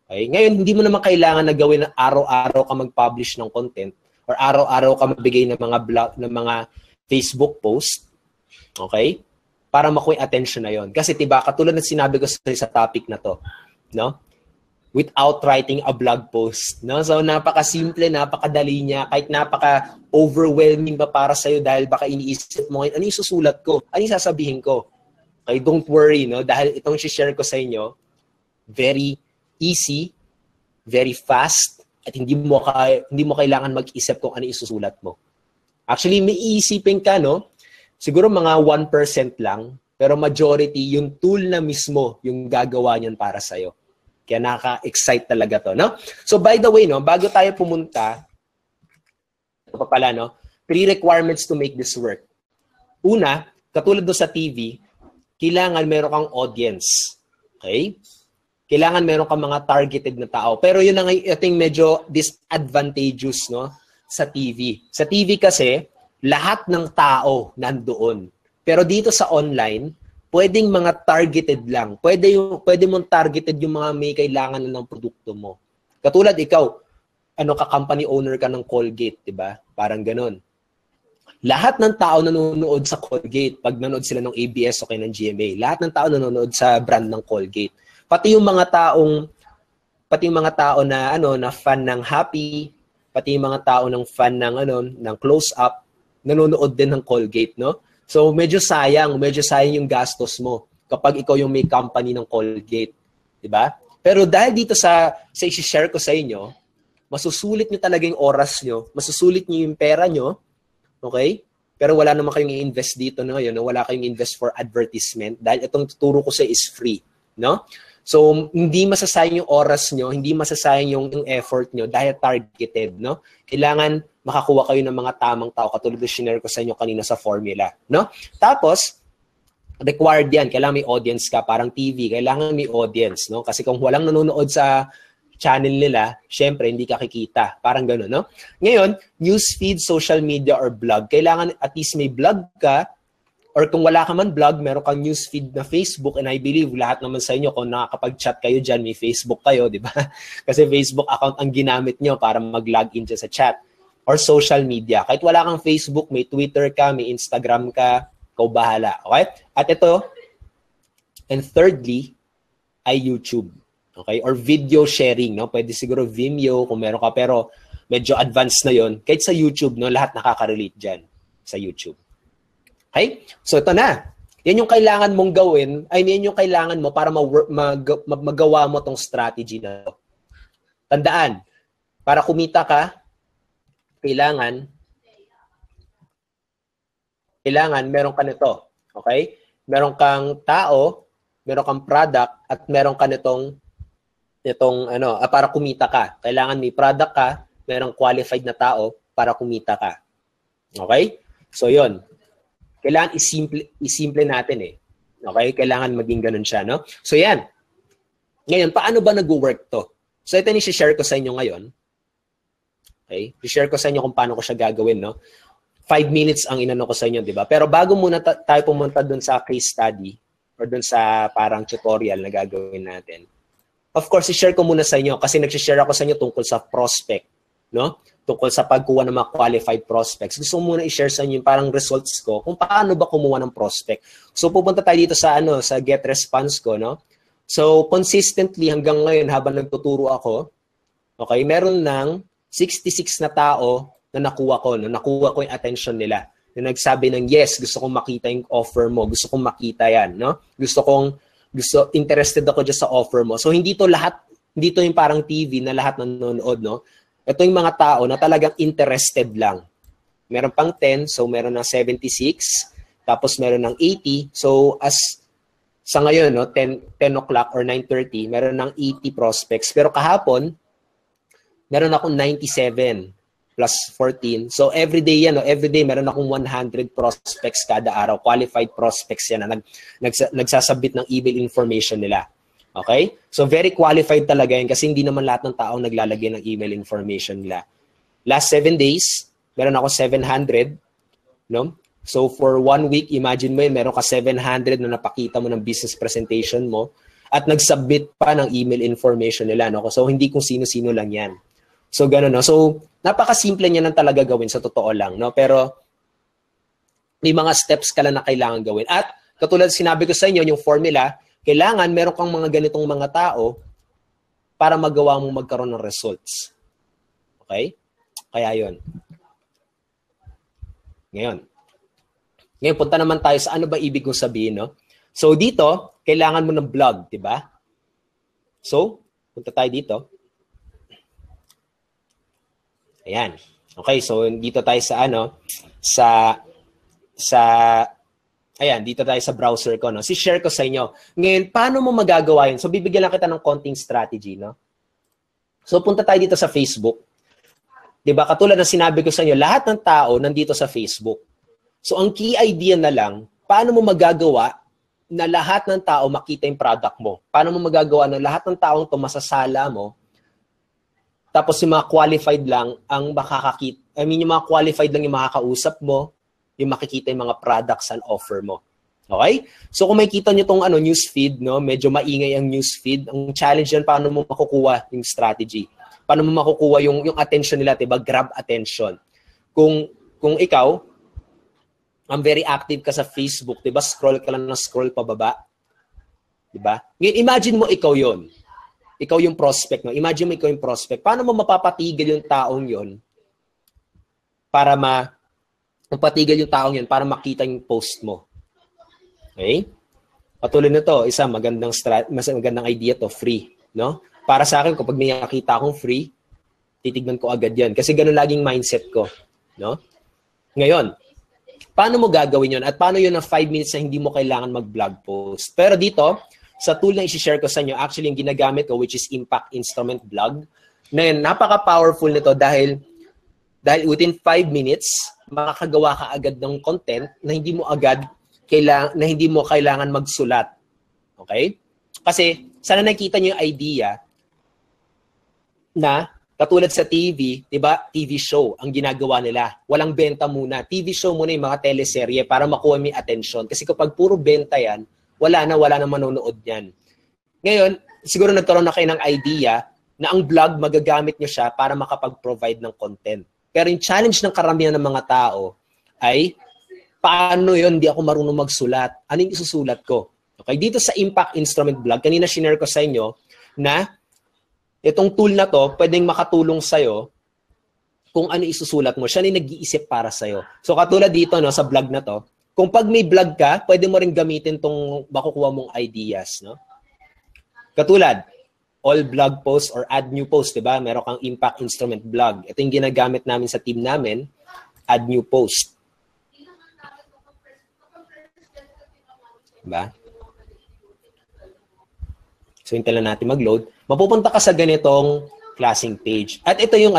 Okay? Ngayon, hindi mo naman kailangan na gawin na araw-araw ka mag-publish ng content or araw-araw ka magbigay ng mga blog, ng mga Facebook post. Okay? Para makuha yung attention na yon. Kasi diba, katulad ng sinabi ko sa topic na to, no? Without writing a blog post, no? So napaka-simple, napakadali niya, kahit napaka-overwhelming ba para sa iyo dahil baka iniisip mo ngayon, ano yung susulat ko? Ano yung sasabihin ko? Okay, don't worry, no? Dahil itong share ko sa inyo, very easy, very fast, at hindi mo kailangan mag-isip kung ano isusulat mo. Actually, may iisipin ka, no? Siguro mga 1% lang, pero majority, yung tool na mismo yung gagawa niyan para sa'yo. Kaya nakaka-excite talaga to, no? So, by the way, no, bago tayo pumunta, ito pa pala, no? 3 requirements to make this work. Una, katulad doon sa TV, kailangan meron kang audience. Okay? Kailangan meron kang mga targeted na tao. Pero yun ang ating medyo disadvantageous, no? Sa TV. Sa TV kasi, lahat ng tao nandoon. Pero dito sa online, pwedeng mga targeted lang. Pwede mong targeted yung mga may kailangan ng produkto mo. Katulad ikaw, company owner ka ng Colgate, 'di ba? Parang ganoon. Lahat ng tao nanonood sa Colgate, pag nanonood sila ng ABS o kaya ng GMA, lahat ng tao nanonood sa brand ng Colgate. Pati yung mga tao na na fan ng Happy, pati yung mga tao ng fan ng Close Up, nanonood din ng Colgate, no? So, medyo sayang yung gastos mo kapag ikaw yung may company ng Colgate. Diba? Pero dahil dito sa i-share ko sa inyo, masusulit nyo talaga yung oras nyo, masusulit nyo yung pera nyo, okay? Pero wala naman kayong i-invest dito na ngayon, no? Wala kayong invest for advertisement dahil itong tuturo ko sa is free, no? So, hindi masasayang yung oras nyo, hindi masasayang yung effort nyo dahil targeted, no? Kailangan makakuha kayo ng mga tamang tao katulad ng share ko sa inyo kanina sa formula, no? Tapos, required yan. Kailangan may audience ka. Parang TV, kailangan may audience, no? Kasi kung walang nanonood sa channel nila, syempre, hindi ka kikita. Parang gano'n, no? Ngayon, newsfeed, social media, or blog. Kailangan at least may blog ka. Or kung wala ka man blog, meron kang newsfeed na Facebook, and I believe lahat naman sa inyo, kung nakakapag-chat kayo dyan, may Facebook kayo, di ba? Kasi Facebook account ang ginamit nyo para mag-login dyan sa chat. Or social media. Kahit wala kang Facebook, may Twitter ka, may Instagram ka, ikaw bahala. Okay? At ito, and thirdly, ay YouTube. Okay? Or video sharing. No? Pwede siguro Vimeo kung meron ka, pero medyo advanced na yon. Kahit sa YouTube, no, lahat nakaka-relate dyan sa YouTube. Okay? So ito na. Yan yung kailangan mong gawin, yan yung kailangan mo para magawa mo tong strategy na to. Tandaan, para kumita ka, kailangan meron ka nito. Okay? Meron kang tao, meron kang product, at meron ka nitong para kumita ka. Kailangan may product ka, merong qualified na tao para kumita ka. Okay? So, yun. Kailangan isimple natin eh. Okay? Kailangan maging ganun siya, no? So, yan. Ngayon, paano ba nag-work to? So, ito yung share ko sa inyo ngayon. Okay? I-share ko sa inyo kung paano ko siya gagawin, no? 5 minutes ang inano ko sa inyo, di ba? Pero bago muna tayo pumunta dun sa case study or dun sa parang tutorial na gagawin natin, of course, i-share ko muna sa inyo kasi nag-share ako sa inyo tungkol sa prospect, no? Tungkol sa pagkuha ng mga qualified prospects. Gusto ko muna i-share sa inyo yung parang results ko kung paano ba kumuha ng prospect. So, pupunta tayo dito sa sa get response ko, no? So, consistently hanggang ngayon habang nagtuturo ako, okay, meron ng 66 na tao na nakuha ko yung attention nila. Na nagsabi ng, yes, gusto kong makita yung offer mo. Gusto kong makita yan, no? Interested ako dyan sa offer mo. So, hindi to yung parang TV na lahat nanonood, no? Ito yung mga tao na talagang interested lang. Meron pang 10, so meron ng 76, tapos meron ng 80. So, sa ngayon, no, 10 o'clock or 9:30, meron ng 80 prospects. Pero kahapon, meron akong 97 plus 14. So everyday yan, no? Everyday meron akong 100 prospects kada araw. Qualified prospects yan na nagsasubmit ng email information nila. Okay? So very qualified talaga yan kasi hindi naman lahat ng tao naglalagay ng email information nila. Last 7 days, meron ako 700, no? So for 1 week, imagine mo yun, meron ka 700 na napakita mo ng business presentation mo at nag-submit pa ng email information nila, no? So hindi kung sino-sino lang yan. So gano'n, no? So napakasimple niya nang talaga gawin sa totoo lang, no? Pero may mga steps ka lang na kailangan gawin. At katulad sinabi ko sa inyo, yung formula, kailangan meron kang mga ganitong mga tao para magawa mo magkaroon ng results. Okay? Kaya yun. Ngayon, punta naman tayo sa ano ba ibig kong sabihin, no? So dito, kailangan mo ng blog, di ba? So, punta tayo dito. Ayan. Okay, so dito tayo sa ano, ayan, dito tayo sa browser ko, no? Si-share ko sa inyo. Ngayon, paano mo magagawa yun? So, bibigyan lang kita ng konting strategy, no? So, punta tayo dito sa Facebook. Diba? Katulad ng sinabi ko sa inyo, lahat ng tao nandito sa Facebook. So, ang key idea na lang, paano mo magagawa na lahat ng tao makita yung product mo? Paano mo magagawa na lahat ng taong to masasala mo, tapos yung mga qualified lang ang makakakita, yung mga qualified lang yung makakausap mo, yung makikita yung mga products and offer mo. Okay? So kung makikita nyo itong news feed, no, medyo maingay ang news feed. Ang challenge yan, paano mo makukuha yung strategy? Paano mo makukuha yung attention nila, diba? Grab attention. Kung ikaw, ang very active ka sa Facebook, diba? Scroll ka lang ng scroll pababa. Diba? Ngayon, imagine mo ikaw yon. Ikaw yung prospect, no? Imagine mo ikaw yung prospect. Paano mo mapapatigil yung taong yon para mapatigil yung taong yun para makita yung post mo? Okay? Patuloy na to, isa magandang idea to, free, no? Para sa akin, kapag may nakita akong free, titignan ko agad yan. Kasi ganun laging mindset ko, no? Ngayon, paano mo gagawin yun? At paano yun ang 5 minutes na hindi mo kailangan mag-blog post? Pero dito, sa tool na i-share ko sa inyo, actually yung ginagamit ko, which is Impact Instrument Blog, na yun, napaka-powerful nito dahil within 5 minutes, makakagawa ka agad ng content na hindi mo kailangan magsulat. Okay? Kasi, sana nakita niyo yung idea na katulad sa TV, 'di ba? TV show ang ginagawa nila. Walang benta muna. TV show muna yung mga teleserye para makuha mo yung attention. Kasi kapag puro benta 'yan, wala na manonood niyan. Ngayon, siguro nagkaroon na kayo ng idea na ang blog magagamit niyo siya para makapag-provide ng content. Pero yung challenge ng karamihan ng mga tao ay paano 'yon? Hindi ako marunong magsulat. Ano yung isusulat ko? Okay, dito sa Impact Instrument Blog, kanina shinare ko sa inyo na itong tool na to, pwedeng makatulong sa'yo kung ano isusulat mo. Siya na nag-iisip para sa'yo. So katulad dito, no, sa blog na to, kung pag may blog ka, pwede mo rin gamitin tong makukuha mong ideas. No? Katulad, all blog posts or add new post, diba? Meron kang Impact Instrument Blog. Ito yung ginagamit namin sa team namin, add new post. Diba? So, hintay lang natin mag-load. Mapupunta ka sa ganitong klaseng page. At ito yung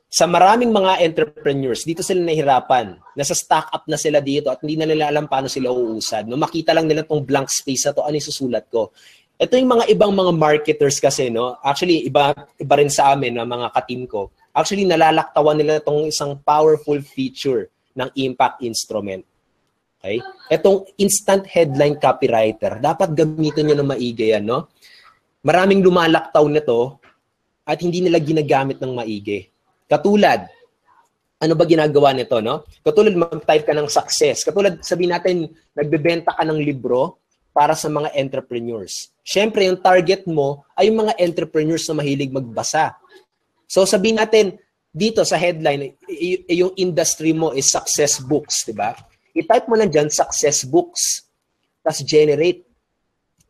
sa maraming mga entrepreneurs, dito sila nahihirapan. Nasa stock up na sila dito at hindi na nila alam paano sila uusad. No, makita lang nila tong blank space na to, ano yung susulat ko. Ito yung mga ibang mga marketers kasi, no? Actually, iba rin sa amin, na mga ka-team ko. Actually, nalalaktawan nila itong isang powerful feature ng Impact Instrument. Okay? Itong instant headline copywriter, dapat gamitin nyo ng maigi yan, no? Maraming lumalaktaw nito at hindi nila ginagamit ng maigi. Katulad, ano ba ginagawa nito, no? Katulad mag-type ka ng success. Katulad, sabihin natin, nagbebenta ka ng libro para sa mga entrepreneurs. Siyempre, yung target mo ay yung mga entrepreneurs na mahilig magbasa. So, sabihin natin, dito sa headline, yung industry mo is success books, di ba? I-type mo lang dyan, success books. Tapos generate.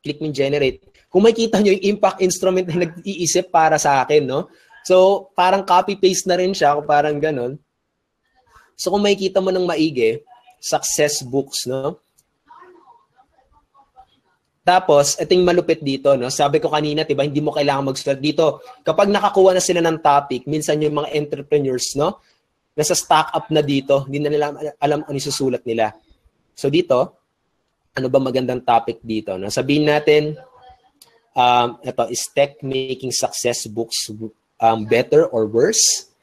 Click mo generate. Kung makikita nyo yung Impact Instrument na nag-iisip para sa akin, no? So, parang copy-paste na rin siya, parang ganun. So, kung makikita mo ng maigi, success books, no? Tapos, ito yung malupit dito, no? Sabi ko kanina, diba, hindi mo kailangan mag-start dito. Kapag nakakuha na sila ng topic, minsan yung mga entrepreneurs, no? Nasa stock up na dito, hindi na nila alam ano isusulat nila. So dito, ano ba magandang topic dito? No? Sabihin natin, ito is tech making success books better or worse?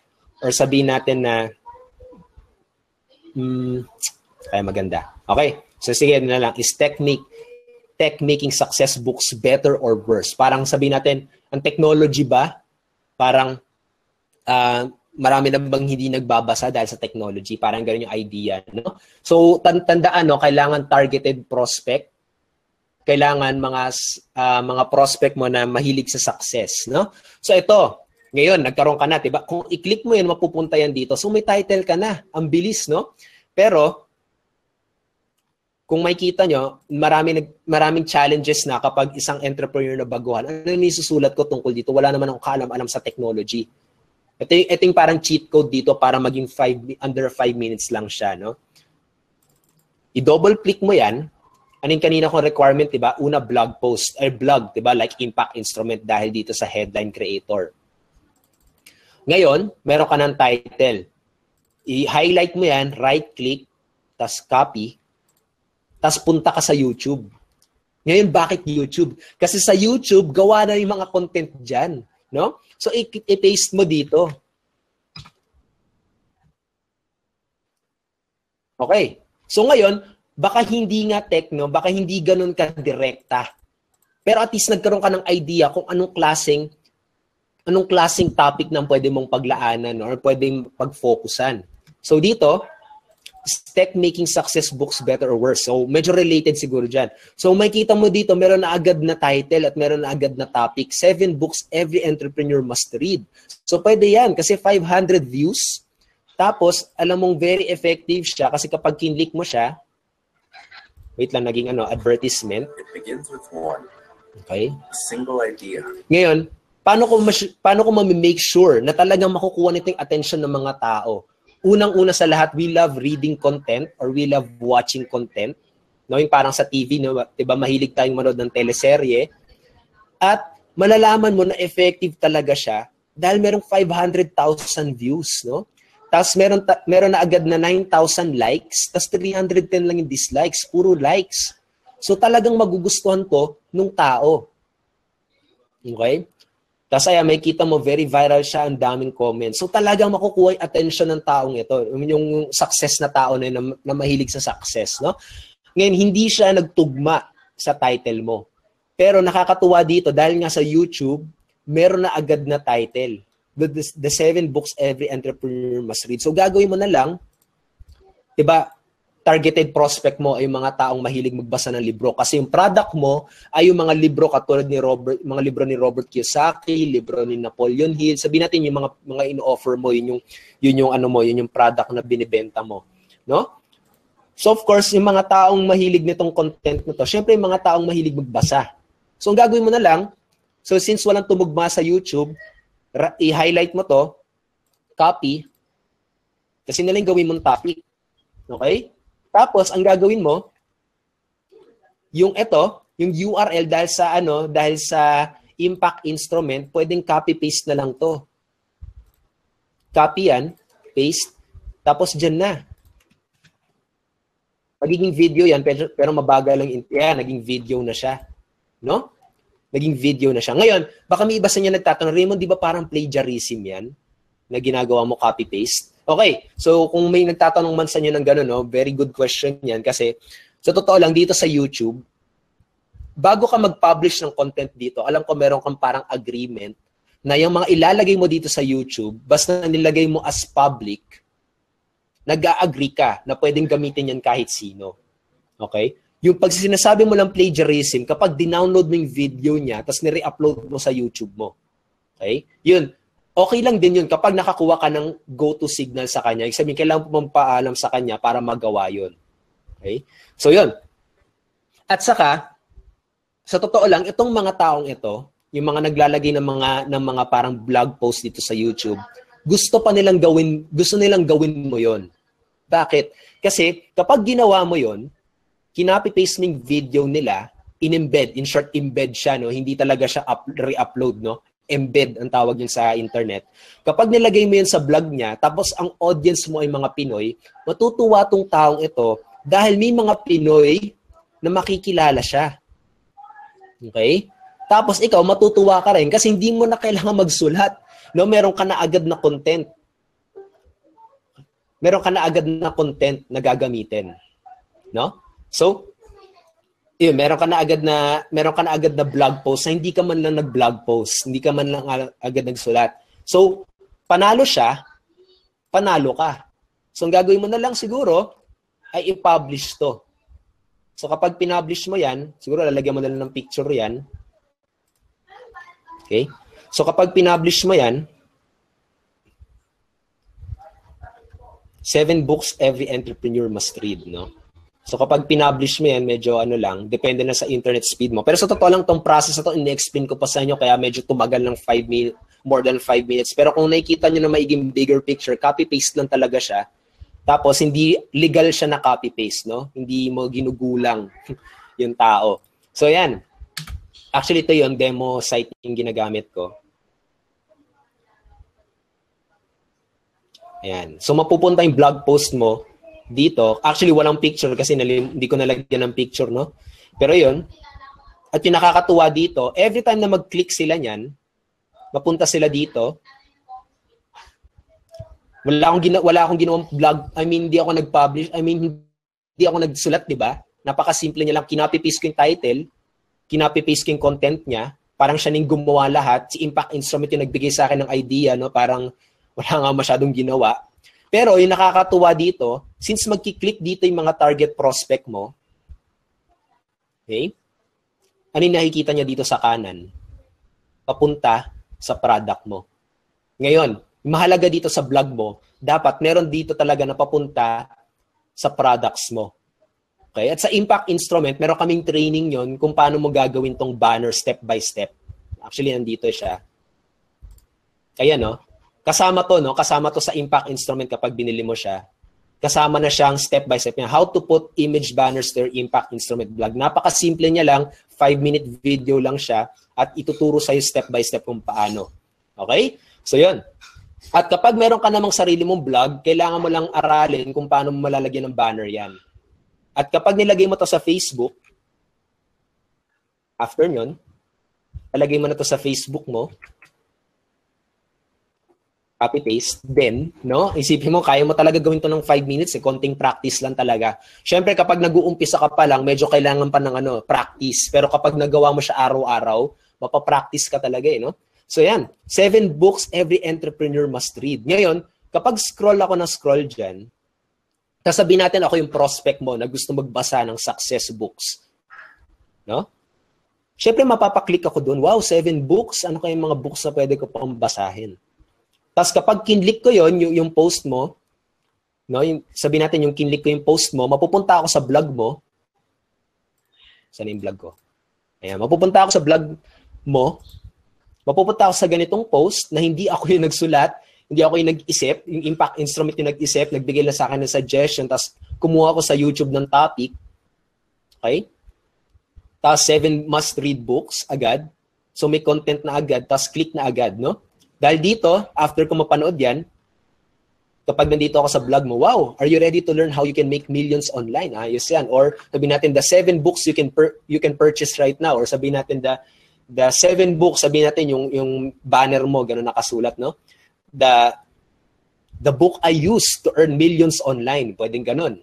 Or sabihin natin na, kaya maganda. Okay, so sige na lang, is tech making success books better or worse? Parang sabihin natin, ang technology ba, parang marami na bang hindi nagbabasa dahil sa technology? Parang ganun yung idea, no? So, tandaan, no, kailangan targeted prospect. Kailangan mga prospect mo na mahilig sa success, no? So, ito, ngayon, nagkaroon ka na, diba? Kung i-click mo yun, mapupunta yan dito. So, may title ka na. Ang bilis, no? Pero, kung makikita nyo, maraming challenges na kapag isang entrepreneur na baguhan. Ano yung isusulat ko tungkol dito? Wala naman akong kaalam-alam sa technology. Ito yung parang cheat code dito para maging under 5 minutes lang siya, no? I-double click mo yan. Anong kanina kong requirement, diba? Una, blog post, or blog, diba? Like impact instrument dahil dito sa headline creator. Ngayon, meron ka ng title. I-highlight mo yan, right-click, tas copy, tas punta ka sa YouTube. Ngayon, bakit YouTube? Kasi sa YouTube, gawa na yung mga content dyan. No? So, i-paste mo dito. Okay. So, ngayon, baka hindi nga techno, baka hindi ganun ka direkta. Pero at least nagkaroon ka ng idea kung anong klaseng topic na pwede mong paglaanan or pwedeng pag-focusan. So, dito, tech making success books better or worse. So, medyo related siguro dyan. So, makikita mo dito, meron na agad na title at meron na agad na topic. 7 books every entrepreneur must read. So, pwede yan kasi 500 views. Tapos, alam mong very effective siya kasi kapag kinlik mo siya, wait lang, naging advertisement. It begins with one. Okay. A single idea. Ngayon, paano ko ma-make sure na talagang makukuha nito yung attention ng mga tao? Unang-una sa lahat, we love reading content or we love watching content. No, yung parang sa TV, no, 'di ba, mahilig tayong manood ng teleserye. At malalaman mo na effective talaga siya dahil merong 500,000 views, no? Tapos meron na agad na 9,000 likes, tapos 310 lang yung dislikes, puro likes. So talagang magugustuhan to nung tao. Okay? Tapos may kita mo, very viral siya, ang daming comments. So talagang makukuha yung attention ng taong ito. Yung success na tao na mahilig sa success. No? Ngayon, hindi siya nagtugma sa title mo. Pero nakakatuwa dito, dahil nga sa YouTube, meron na agad na title. The 7 books every entrepreneur must read. So gagawin mo na lang, diba, targeted prospect mo ay yung mga taong mahilig magbasa ng libro kasi yung product mo ay yung mga libro katulad ni mga libro ni Robert Kiyosaki, libro ni Napoleon Hill. Sabihin natin yung mga ino-offer mo, yun yung product na binibenta mo, no? So of course, yung mga taong mahilig nitong content na to, syempre yung mga taong mahilig magbasa. So ang gagawin mo na lang, so since walang tumugma sa YouTube, i-highlight mo to, copy, kasi nalang gawin mong topic. Okay? Tapos, ang gagawin mo, yung URL dahil sa impact instrument, pwedeng copy-paste na lang to. Copy yan, paste, tapos dyan na. Magiging video yan, pero mabagal lang yan, naging video na siya. No? Naging video na siya. Ngayon, baka may iba sa niya nagtatanong, Raymond, di ba parang plagiarism yan? Na ginagawa mo copy-paste? Okay, so kung may nagtatanong man sa inyo ng gano'n, no, very good question yan kasi sa totoo lang dito sa YouTube, bago ka mag-publish ng content dito, alam ko meron kang parang agreement na yung mga ilalagay mo dito sa YouTube, basta nilagay mo as public, nag-a-agree ka na pwedeng gamitin yan kahit sino. Okay? Yung pag sinasabi mo lang plagiarism, kapag dinownload mo yung video niya, tapos nire-upload mo sa YouTube mo. Okay? Yun. Okay lang din yun kapag nakakuha ka ng go-to signal sa kanya. Ibig sabihin, kailangan mo magpaalam sa kanya para magawa yun. Okay? So, yun. At saka, sa totoo lang, itong mga taong ito, yung mga naglalagay ng mga parang blog post dito sa YouTube, gusto nilang gawin mo yun. Bakit? Kasi kapag ginawa mo yun, kinopy-paste mo yung video nila, in-embed, in short, embed siya, no? Hindi talaga siya re-upload, no? Embed ang tawag yun sa internet. Kapag nilagay mo yun sa blog niya, tapos ang audience mo ay mga Pinoy, matutuwa tong taong ito dahil may mga Pinoy na makikilala siya. Okay? Tapos ikaw, matutuwa ka rin kasi hindi mo na kailangan magsulat. No? Meron ka na agad na content. Meron ka na agad na content na gagamitin. No? So, yun, meron ka na agad na blog post na hindi ka man lang nag-blog post, hindi ka man lang agad nagsulat. So, panalo siya, panalo ka. So, ang gagawin mo na lang siguro ay i-publish to. So, kapag pinublish mo yan, siguro lalagyan mo na lang ng picture yan. Okay? So, kapag pinublish mo yan, 7 books every entrepreneur must read, no? So, kapag pinublish mo yan, medyo lang, depende na sa internet speed mo. Pero sa totoo lang, tong process na to, in-explain ko pa sa inyo, kaya medyo tumagal ng more than 5 minutes. Pero kung nakikita nyo na maiging bigger picture, copy-paste lang talaga siya. Tapos, hindi legal siya na copy-paste, no? Hindi mo ginugulang yung tao. So, yan. Actually, ito yung demo site yung ginagamit ko. Ayan. So, mapupunta yung blog post mo dito. Actually, walang picture kasi hindi ko nalagyan ng picture, no? Pero yun. At yung nakakatuwa dito, every time na mag-click sila niyan, mapunta sila dito, wala akong ginawang blog. I mean, hindi ako nag-publish. I mean, hindi ako nagsulat, di ba? Napakasimple niya lang. Kinopy-paste ko yung title, kinopy-paste ko yung content niya, parang siya ning gumawa lahat. Si Impact Instrument yung nagbigay sa akin ng idea, no? Parang wala nga masyadong ginawa. Pero yung nakakatuwa dito, since magki-click dito yung mga target prospect mo, okay? Ano yung nakikita niya dito sa kanan? Papunta sa product mo. Ngayon, mahalaga dito sa blog mo, dapat meron dito talaga na papunta sa products mo. Okay? At sa Impact Instrument, meron kaming training yon kung paano mo gagawin tong banner step by step. Actually, nandito siya. Kaya, no? Kasama to sa Impact Instrument kapag binili mo siya. Kasama na siyang step by step niya. How to put image banners to your Impact Instrument blog. Napakasimple niya lang, 5-minute video lang siya at ituturo sa'yo step by step kung paano. Okay? So, yun. At kapag meron ka namang sarili mong blog, kailangan mo lang aralin kung paano mo malalagyan ng banner yan. At kapag nilagay mo to sa Facebook, after nyon, lalagay mo na to sa Facebook mo, copy-paste, then, no? Isipin mo, kaya mo talaga gawin to ng 5 minutes, konting practice lang talaga. Siyempre, kapag nag-uumpisa ka pa lang, medyo kailangan pa ng practice. Pero kapag nagawa mo siya araw-araw, mapapractice ka talaga, no? So yan, 7 books every entrepreneur must read. Ngayon, kapag scroll ako ng scroll dyan, sasabihin natin ako yung prospect mo na gusto magbasa ng success books. No? Siyempre, mapapaklik ako doon. Wow, 7 books. Ano kayong mga books na pwede ko pang basahin? Tapos kapag kinlik ko yon yung post mo, no, sabihin natin yung kinlik ko yung post mo, mapupunta ako sa blog mo. Saan yung blog ko? Ayan, mapupunta ako sa blog mo. Mapupunta ako sa ganitong post na hindi ako yung nagsulat, hindi ako yung nag-isip, yung Impact Instrument yung nag-isip, nagbigay lang sa akin ng suggestion, tapos kumuha ako sa YouTube ng topic. Okay? Tapos 7 must-read books agad. So may content na agad, tapos click na agad, no? Dahil dito, after ko mapanood yan, kapag nandito ako sa blog mo, wow, are you ready to learn how you can make millions online? Ayos yan. Or sabihin natin, the 7 books you can purchase right now. Or sabihin natin, the 7 books, sabihin natin yung banner mo, gano'n nakasulat, no? The book I use to earn millions online. Pwedeng gano'n.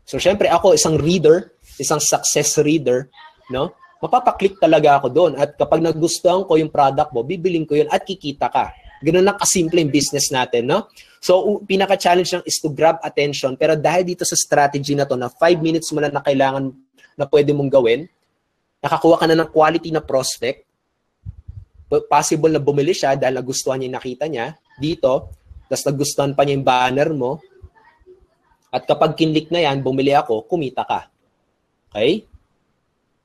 So, syempre, ako, isang reader, isang success reader, no? Mapapaklik talaga ako doon. At kapag nagustuhan ko yung product mo, bibiling ko yun at kikita ka. Gano'n na kasimple yung business natin, no? So, pinaka-challenge lang is to grab attention. Pero dahil dito sa strategy na to, na 5 minutes mo na kailangan na pwede mong gawin, nakakuha ka na ng quality na prospect, possible na bumili siya dahil nagustuhan niya yung nakita niya dito, tapos nagustuhan pa niya yung banner mo, at kapag kinlik na yan, bumili ako, kumita ka. Okay?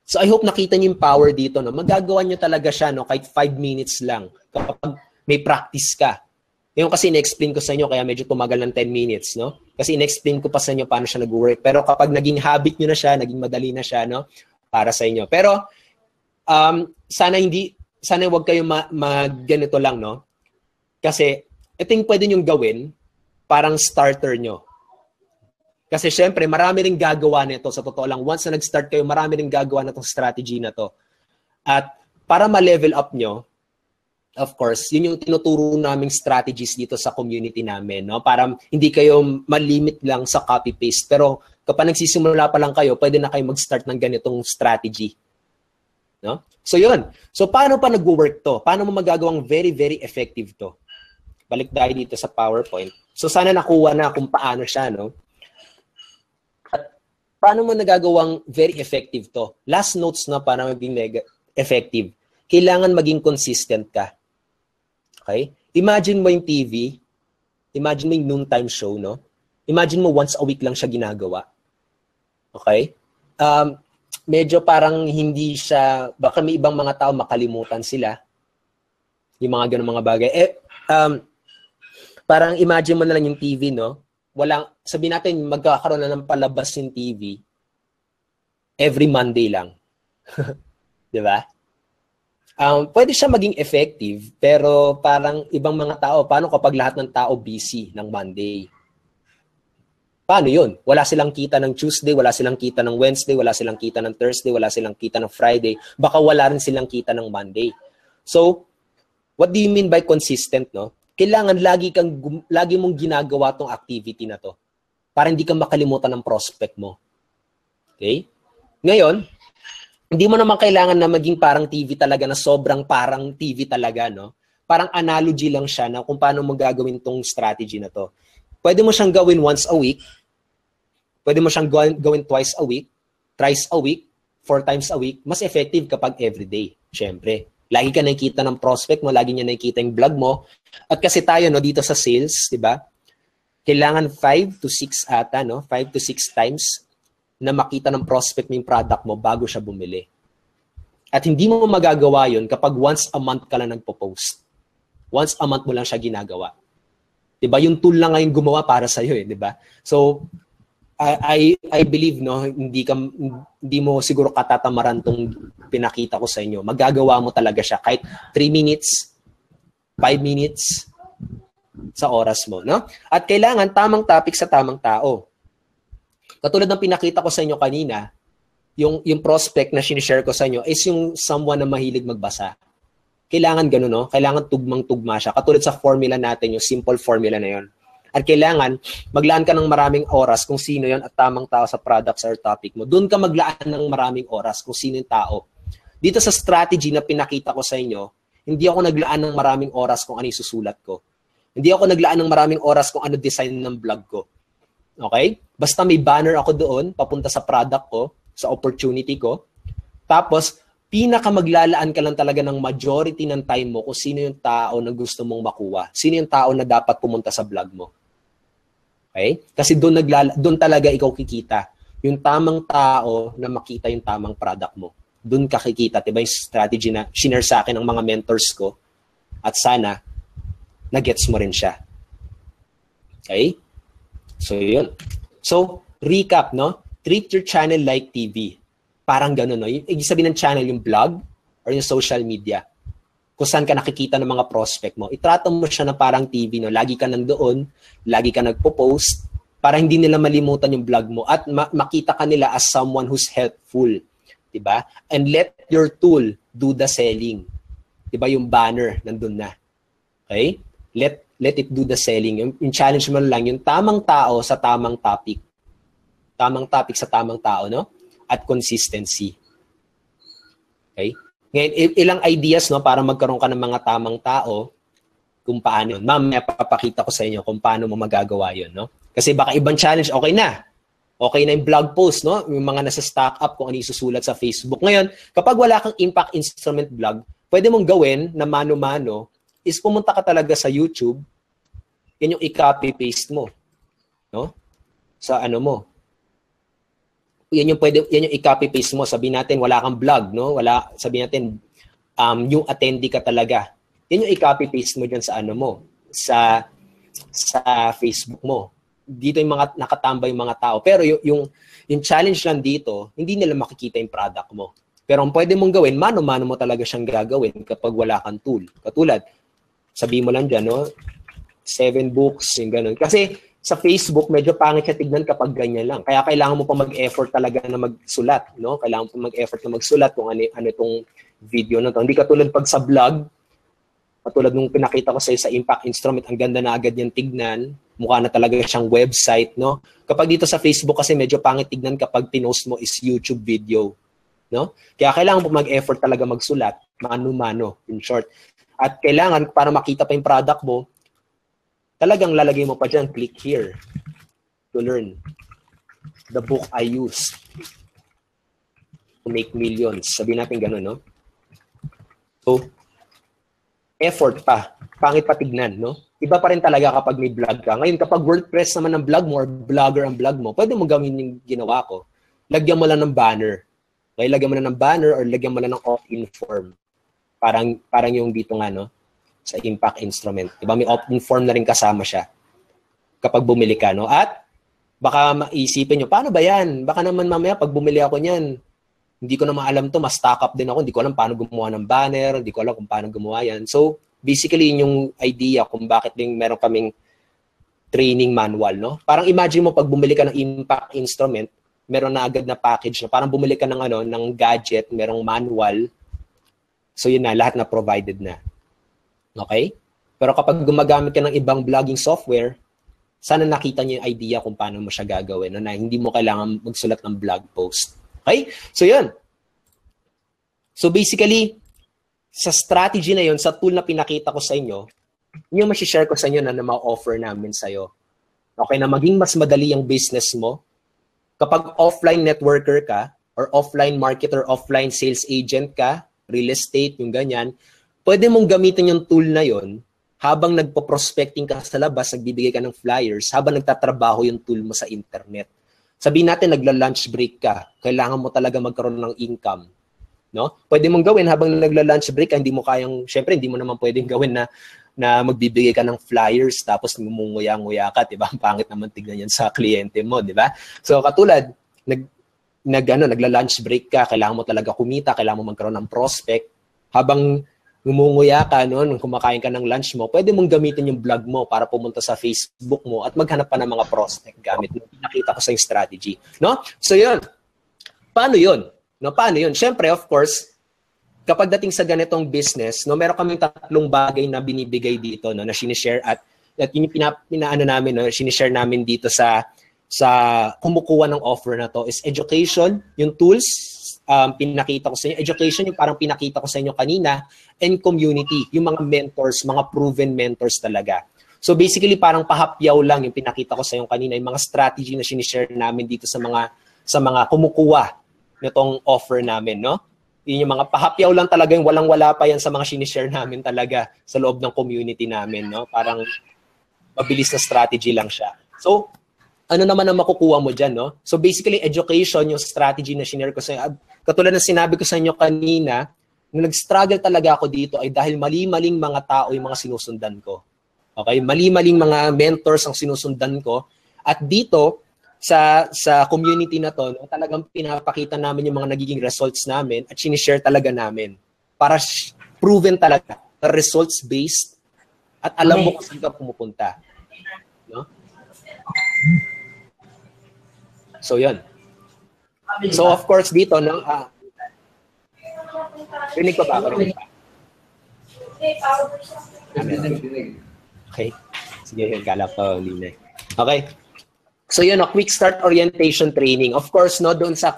So I hope nakita niyo yung power dito, no? Magagawa niyo talaga siya, no? Kahit 5 minutes lang kapag may practice ka. Yung kasi in-explain ko sa inyo, kaya medyo tumagal ng 10 minutes, no? Kasi in-explain ko pa sa inyo paano siya nag-work. Pero kapag naging habit niyo na siya, naging madali na siya, no? para sa inyo. Pero sana wag kayo ganito lang, no? Kasi ito yung pwede nyong gawin, parang starter nyo. Kasi syempre, marami rin gagawa nito. Sa totoo lang, once na nag-start kayo, marami rin gagawa na itong strategy na to. At para ma-level up nyo, of course, yun yung tinuturo naming strategies dito sa community namin, no? Para hindi kayo malimit lang sa copy-paste. Pero kapag nagsisimula pa lang kayo, pwede na kayo mag-start ng ganitong strategy. No? So yun. So paano pa nag-work to? Paano mo magagawang very, very effective to? Balik tayo dito sa PowerPoint. So sana nakuha na kung paano siya, no? At paano mo nagagawang very effective to? Last notes na para maging effective. Kailangan maging consistent ka. Okay? Imagine mo yung TV. Imagine mo yung noontime show, no? Imagine mo once a week lang siya ginagawa. Okay? Medyo parang hindi siya, baka may ibang mga tao makalimutan sila. Yung mga ganun mga bagay. Parang imagine mo na lang yung TV, no? Sabihin natin, magkakaroon na ng palabas yung TV every Monday lang. Di ba? Pwede siya maging effective, pero parang ibang mga tao, paano kapag lahat ng tao busy ng Monday? Paano yun? Wala silang kita ng Tuesday, wala silang kita ng Wednesday, wala silang kita ng Thursday, wala silang kita ng Friday, baka wala rin silang kita ng Monday. So, what do you mean by consistent, no? Kailangan lagi mong ginagawa tong activity na to para hindi ka makalimutan ng prospect mo. Okay? Ngayon, hindi mo naman kailangan na maging parang TV talaga na sobrang parang TV talaga, no? Parang analogy lang siya na kung paano mo gagawin tong strategy na to. Pwede mo siyang gawin once a week. Pwede mo siyang gawin twice a week, thrice a week, 4 times a week. Mas effective kapag everyday, syempre. Lagi ka nakikita ng prospect mo, lagi niya nakikita yung blog mo. At kasi tayo, no, dito sa sales, di ba? Kailangan 5 to 6 ata, no? 5 to 6 times na makita ng prospect mo yung product mo bago siya bumili. At hindi mo magagawa yun kapag once a month ka lang nagpo-post. Once a month mo lang siya ginagawa. Di ba? Yung tool lang ngayon gumawa para sa'yo, eh, di ba? So, I believe, no, hindi mo siguro katatamaran tong pinakita ko sa inyo. Magagawa mo talaga siya kahit 3 minutes, 5 minutes sa oras mo, no? At kailangan tamang topic sa tamang tao. Katulad ng pinakita ko sa inyo kanina, yung prospect na sinishare ko sa inyo is yung someone na mahilig magbasa. Kailangan gano'n, no? Kailangan tugmang-tugma siya. Katulad sa formula natin, yung simple formula na yon. At kailangan, maglaan ka ng maraming oras kung sino yon at tamang tao sa products or topic mo. Doon ka maglaan ng maraming oras kung sino yung tao. Dito sa strategy na pinakita ko sa inyo, hindi ako naglaan ng maraming oras kung ano yung susulat ko. Hindi ako naglaan ng maraming oras kung ano design ng blog ko. Okay? Basta may banner ako doon, papunta sa product ko, sa opportunity ko. Tapos, pinakamaglalaan ka lang talaga ng majority ng time mo kung sino yung tao na gusto mong makuha. Sino yung tao na dapat pumunta sa blog mo. Okay? Kasi doon talaga ikaw kikita. Yung tamang tao na makita yung tamang product mo. Doon ka kikita. Diba yung strategy na shinare sa akin ng mga mentors ko. At sana, na-gets mo rin siya. Okay? So, yun. So, recap, no? Treat your channel like TV. Parang gano'n, no? Yung sabihin ng channel, yung blog or yung social media. Kung saan ka nakikita ng mga prospect mo. Itrato mo siya na parang TV, no? Lagi ka nandoon, lagi ka nagpo-post, para hindi nila malimutan yung blog mo at makita ka nila as someone who's helpful. Diba? And let your tool do the selling. Diba? Yung banner, nandun na. Okay? Let it do the selling. Yung challenge mo lang, yung tamang tao sa tamang topic. Tamang topic sa tamang tao, no? At consistency. Okay? Ngayon, ilang ideas, no, para magkaroon ka ng mga tamang tao kung paano yun. Mamaya papakita ko sa inyo kung paano mo magagawa yun, no? Kasi baka ibang challenge, okay na. Okay na yung blog post, no? Yung mga nasa stock up kung ano yung susulat sa Facebook. Ngayon, kapag wala kang impact instrument blog, pwede mong gawin na mano-mano is pumunta ka talaga sa YouTube, yan yung i-copy-paste mo, no? Sa ano mo. Yan yung i-copy-paste mo. Sabihin natin, wala kang blog, no? Sabihin natin, yung attendee ka talaga. Yan yung i-copy-paste mo dyan sa ano mo, sa Facebook mo. dito yung mga nakatambay yung mga tao. Pero yung challenge lang dito, hindi nila makikita yung product mo. Pero ang pwede mong gawin, mano-mano mo talaga siyang gagawin kapag wala kang tool. Katulad, sabi mo lang dyan, no? 7 books, yung ganun. Kasi sa Facebook, medyo pangit siya tignan kapag ganyan lang. Kaya kailangan mo pa mag-effort talaga na magsulat, no? Kailangan mo pa mag-effort na magsulat kung ano itong video na to. Hindi katulad pag sa vlog, katulad nung pinakita ko sa Impact Instrument, ang ganda na agad yung tignan. Mukha na talaga siyang website, no? Kapag dito sa Facebook kasi medyo pangit tignan kapag pinost mo is YouTube video, no? Kaya kailangan mo mag-effort talaga magsulat, mano-mano, in short. At kailangan, para makita pa yung product mo, talagang lalagay mo pa dyan, click here to learn the book I used to make millions. Sabihin natin gano'n, no? So, effort pa. Pangit pa tignan, no? Iba pa rin talaga kapag may vlog ka. Ngayon, kapag WordPress naman ang vlog mo or vlogger ang vlog mo, pwede mo gawin yung ginawa ko. Lagyan mo lang ng banner. Okay, lagyan mo lang ng banner or lagyan mo lang ng opt-in form. Parang yung dito nga, no? Sa Impact Instrument. Diba? May opt-in form na rin kasama siya kapag bumili ka, no? At baka maisipin nyo, paano ba yan? Baka naman mamaya pag bumili ako niyan, hindi ko naman alam to, mas-stock up din ako, hindi ko alam paano gumawa ng banner, hindi ko alam kung paano gumawa yan. So, basically, yun yung idea kung bakit din meron kaming training manual, no? Parang imagine mo, pag bumili ka ng Impact Instrument, meron na agad na package, no? Parang bumili ka ng gadget, merong manual, so yun na, lahat na provided na. Okay? Pero kapag gumagamit ka ng ibang blogging software, sana nakita niyo yung idea kung paano mo siya gagawin, no? Na hindi mo kailangan magsulat ng blog post. Okay? So, yun. So, basically, sa strategy na yun, sa tool na pinakita ko sa inyo, yun yung masishare ko sa inyo na ma-offer namin sa'yo. Okay? Na maging mas madali ang business mo. Kapag offline networker ka, or offline marketer, offline sales agent ka, real estate, yung ganyan, pwede mong gamitin yung tool na yun habang nagpo-prospecting ka sa labas, nagbibigay ka ng flyers, habang nagtatrabaho yung tool mo sa internet. Sabihin natin, nagla-lunch break ka, kailangan mo talaga magkaroon ng income. No? Pwede mong gawin habang nagla-lunch break ka, hindi mo kayang, syempre, hindi mo naman pwedeng gawin na magbibigay ka ng flyers tapos ngumunguya-nguya ka, diba? Ang pangit naman tignan yan sa kliyente mo, diba? So, katulad, nagla-lunch break ka, kailangan mo talaga kumita, kailangan mo magkaroon ng prospect, habang ngumunguya ka, no, nung kumakain ka ng lunch mo, pwede mong gamitin yung blog mo para pumunta sa Facebook mo at maghanap pa ng mga prospect gamit yung pinakita ko sa yung strategy. No? So, yun. Paano yun? No, paano yun? Siyempre, of course, kapag dating sa ganitong business, no, meron kaming 3 bagay na binibigay dito, no, na sinishare at yun yung pinaano namin, no, sinishare namin dito sa kumukuha ng offer na to is education, yung tools, pinakita ko sa inyo. Education, yung parang pinakita ko sa inyo kanina, and community, yung mga mentors, mga proven mentors talaga. So basically, parang pahapyaw lang yung pinakita ko sa inyo kanina, yung mga strategy na sinishare namin dito sa mga kumukuha nitong offer namin, no? Yun yung mga pahapyaw lang talaga, yung walang-wala pa yan sa mga sinishare namin talaga sa loob ng community namin, no? Parang mabilis na strategy lang siya. So, ano naman ang makukuha mo dyan, no? So basically, education, yung strategy na sinare ko sa inyo. Katulad na sinabi ko sa inyo kanina, nung nag-struggle talaga ako dito ay dahil mali-maling mga tao yung mga sinusundan ko. Okay? Mali-maling mga mentors ang sinusundan ko. At dito, sa community na to, no, talagang pinapakita namin yung mga nagiging results namin at sinishare talaga namin. Para proven talaga, results-based, at alam mo kung saan ka pumupunta. No? So, yun. So, of course, dito, no? Rinig ko ba? Rinig pa? Okay. Sige, kala ko, Lina. Okay. So, yun, quick start orientation training. Of course, no, doon sa,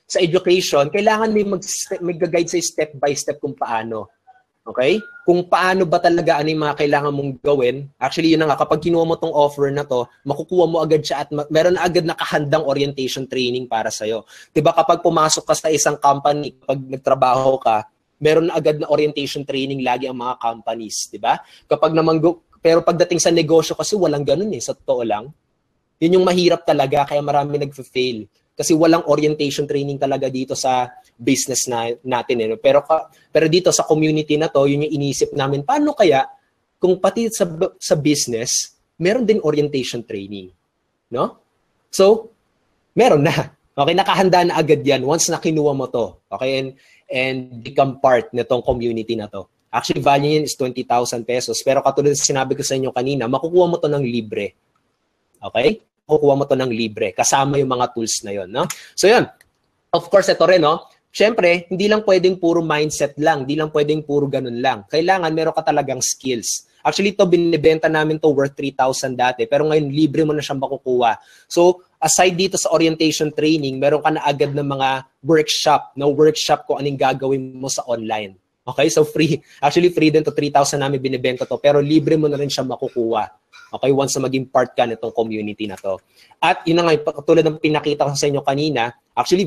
sa education, kailangan may guide sa step by step kung paano. Okay? Kung paano ba talaga ano yung mga kailangan mong gawin. Actually, yun na nga, kapag kinuha mo tong offer na to, makukuha mo agad siya at meron na agad nakahandang orientation training para sa'yo. Diba kapag pumasok ka sa isang company, kapag nagtrabaho ka, meron na agad na orientation training lagi ang mga companies. Diba? Kapag naman, pero pagdating sa negosyo kasi walang ganun sa totoo lang. Yun yung mahirap talaga, kaya marami nag-fail. Kasi walang orientation training talaga dito sa business natin. Pero dito sa community na to, yun yung inisip namin, paano kaya kung pati sa business, meron din orientation training. no? So, meron na. Okay, nakahanda na agad yan once na kinuha mo to. Okay, and become part nitong community na to. Actually, value niyan is 20,000 pesos. Pero katulad sa sinabi ko sa inyo kanina, makukuha mo to ng libre. Okay? Makukuha mo to ng libre. Kasama yung mga tools na yon, no? So, yun. Of course, ito rin, no? Siyempre, hindi lang pwedeng puro mindset lang. Hindi lang pwedeng puro ganun lang. Kailangan meron ka talagang skills. Actually, ito binibenta namin to worth 3,000 dati. Pero ngayon, libre mo na siyang makukuha. So, aside dito sa orientation training, meron ka na agad ng mga workshop. No workshop kung anong gagawin mo sa online. Okay? So, free. Actually, free din to 3,000 namin binibenta to. Pero libre mo na rin siya makukuha. Okay? Once na maging part ka nitong community na to. At yun na nga, tulad ng pinakita ko sa inyo kanina, actually,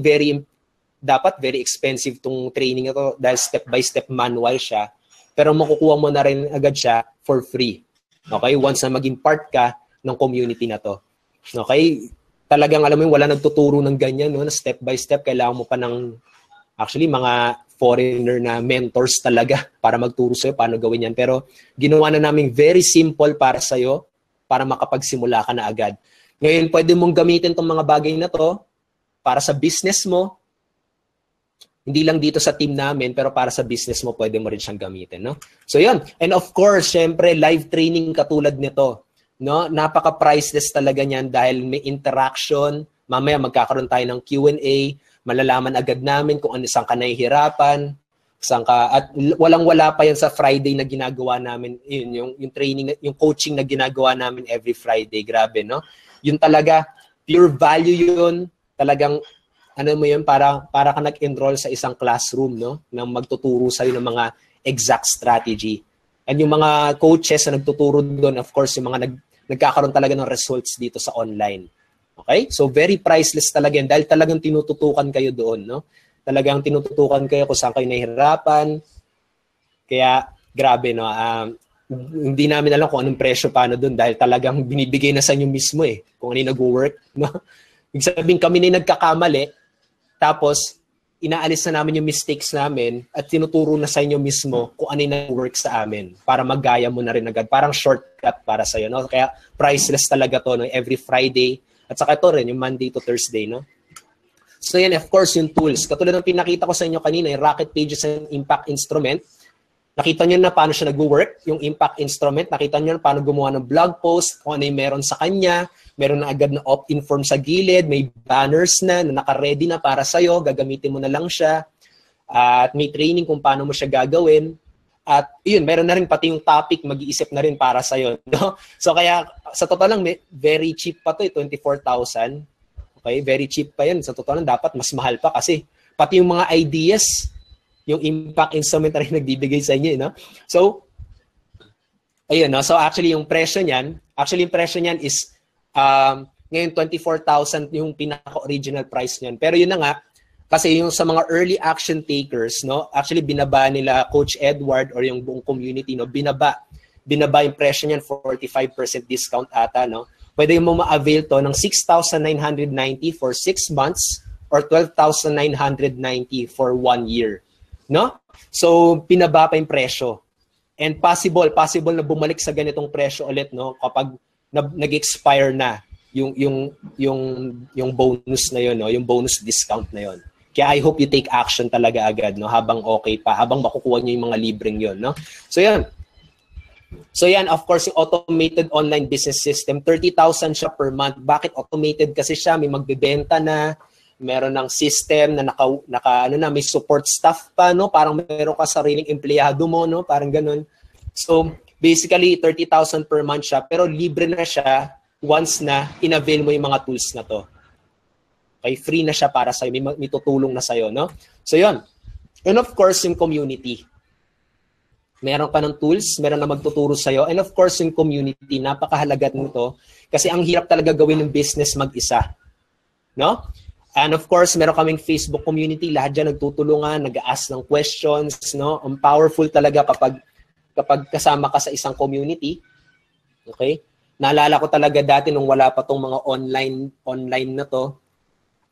dapat very expensive tong training ito dahil step-by-step manual siya. Pero makukuha mo na rin agad siya for free. Okay? Once na maging part ka ng community na to. Okay? Talagang alam mo yung wala nagtuturo ng ganyan, no? Na step-by-step, kailangan mo pa ng actually mga foreigner na mentors talaga para magturo sa'yo paano gawin yan. Pero ginawa na namin very simple para sa'yo para makapagsimula ka na agad. Ngayon, pwede mong gamitin tong mga bagay na to para sa business mo. Hindi lang dito sa team namin, pero para sa business mo, pwede mo rin siyang gamitin, no? So, yun. And of course, syempre, live training katulad nito, no? Napaka-priceless talaga niyan dahil may interaction. Mamaya magkakaroon tayo ng Q&A. Malalaman agad namin kung saan ka nahihirapan, saan ka, at walang-wala pa yan sa Friday na ginagawa namin, yun, yung training, yung coaching na ginagawa namin every Friday. Grabe, no? Yun talaga, pure value yun. Talagang, ano mo yun, para ka nag-enroll sa isang classroom, no? Na magtuturo sa'yo ng mga exact strategy. And yung mga coaches na nagtuturo doon, of course, yung mga nagkakaroon talaga ng results dito sa online. Okay? So, very priceless talaga yan dahil talagang tinututukan kayo doon, no? Talagang tinututukan kayo kung saan kayo nahihirapan. Kaya, grabe, no? Hindi namin alam kung anong presyo paano doon dahil talagang binibigay na sa inyo mismo kung ano yung nag-work, no? Ibig sabihin, kami na yung nagkakamali, tapos, inaalis na namin yung mistakes namin at tinuturo na sa inyo mismo kung ano yung nag-work sa amin para maggaya mo na rin agad. Parang shortcut para sa'yo, no? Kaya priceless talaga to, no? Every Friday. At saka ito rin, yung Monday to Thursday, no? So yan, of course, yung tools. Katulad ng pinakita ko sa inyo kanina, yung Rocket Pages and Impact Instrument. Nakita nyo na paano siya nag-work, yung impact instrument. Nakita nyo na paano gumawa ng blog post, kung ano yung meron sa kanya. Meron na agad na opt-in form sa gilid, may banners na naka-ready na para sa'yo, gagamitin mo na lang siya. At may training kung paano mo siya gagawin. At yun, meron na rin pati yung topic, mag-iisip na rin para sa'yo. No? So kaya, sa totoo lang, very cheap pa to, 24,000. Okay, very cheap pa yun. Sa totoo lang, dapat mas mahal pa kasi pati yung mga ideas, yung impact instrument na rin nagbibigay sa inyo, no? So, ayun, no? So actually yung presyo niyan is ngayon 24,000 yung pinaka-original price niyan. Pero yun na nga, kasi yung sa mga early action takers, no? Actually binaba nila Coach Edward or yung buong community, no? Binaba yung presyo niyan 45% discount ata, no? Pwede mo ma-avail to ng 6,990 for 6 months or 12,990 for 1 year. No? So, pinaba pa yung presyo. And possible na bumalik sa ganitong presyo ulit, no? Kapag nag-expire na yung bonus na yun, no? Yung bonus discount na yun. Kaya I hope you take action talaga agad, no? Habang okay pa, habang makukuha niyo yung mga libreng yun, no? So, yan, of course, yung automated online business system, 30,000 siya per month. Bakit automated? Kasi siya may magbebenta na, meron ng system na may support staff pa, no? Parang meron ka sariling empleyado mo, no? Parang ganun. So, basically, 30,000 per month siya, pero libre na siya once na in-avail mo yung mga tools na to. Okay, free na siya para sa'yo. May tutulong na sa'yo, no? So, yun. And of course, yung community. Meron ka ng tools, meron na magtuturo sa'yo. And of course, yung community, napakahalaga nito kasi ang hirap talaga gawin ng business mag-isa. No? And of course, meron kaming Facebook community. Lahat dyan nagtutulungan, nag-a-ask ng questions. No? Ang powerful talaga kapag kasama ka sa isang community. Okay? Naalala ko talaga dati nung wala pa tong mga online na to.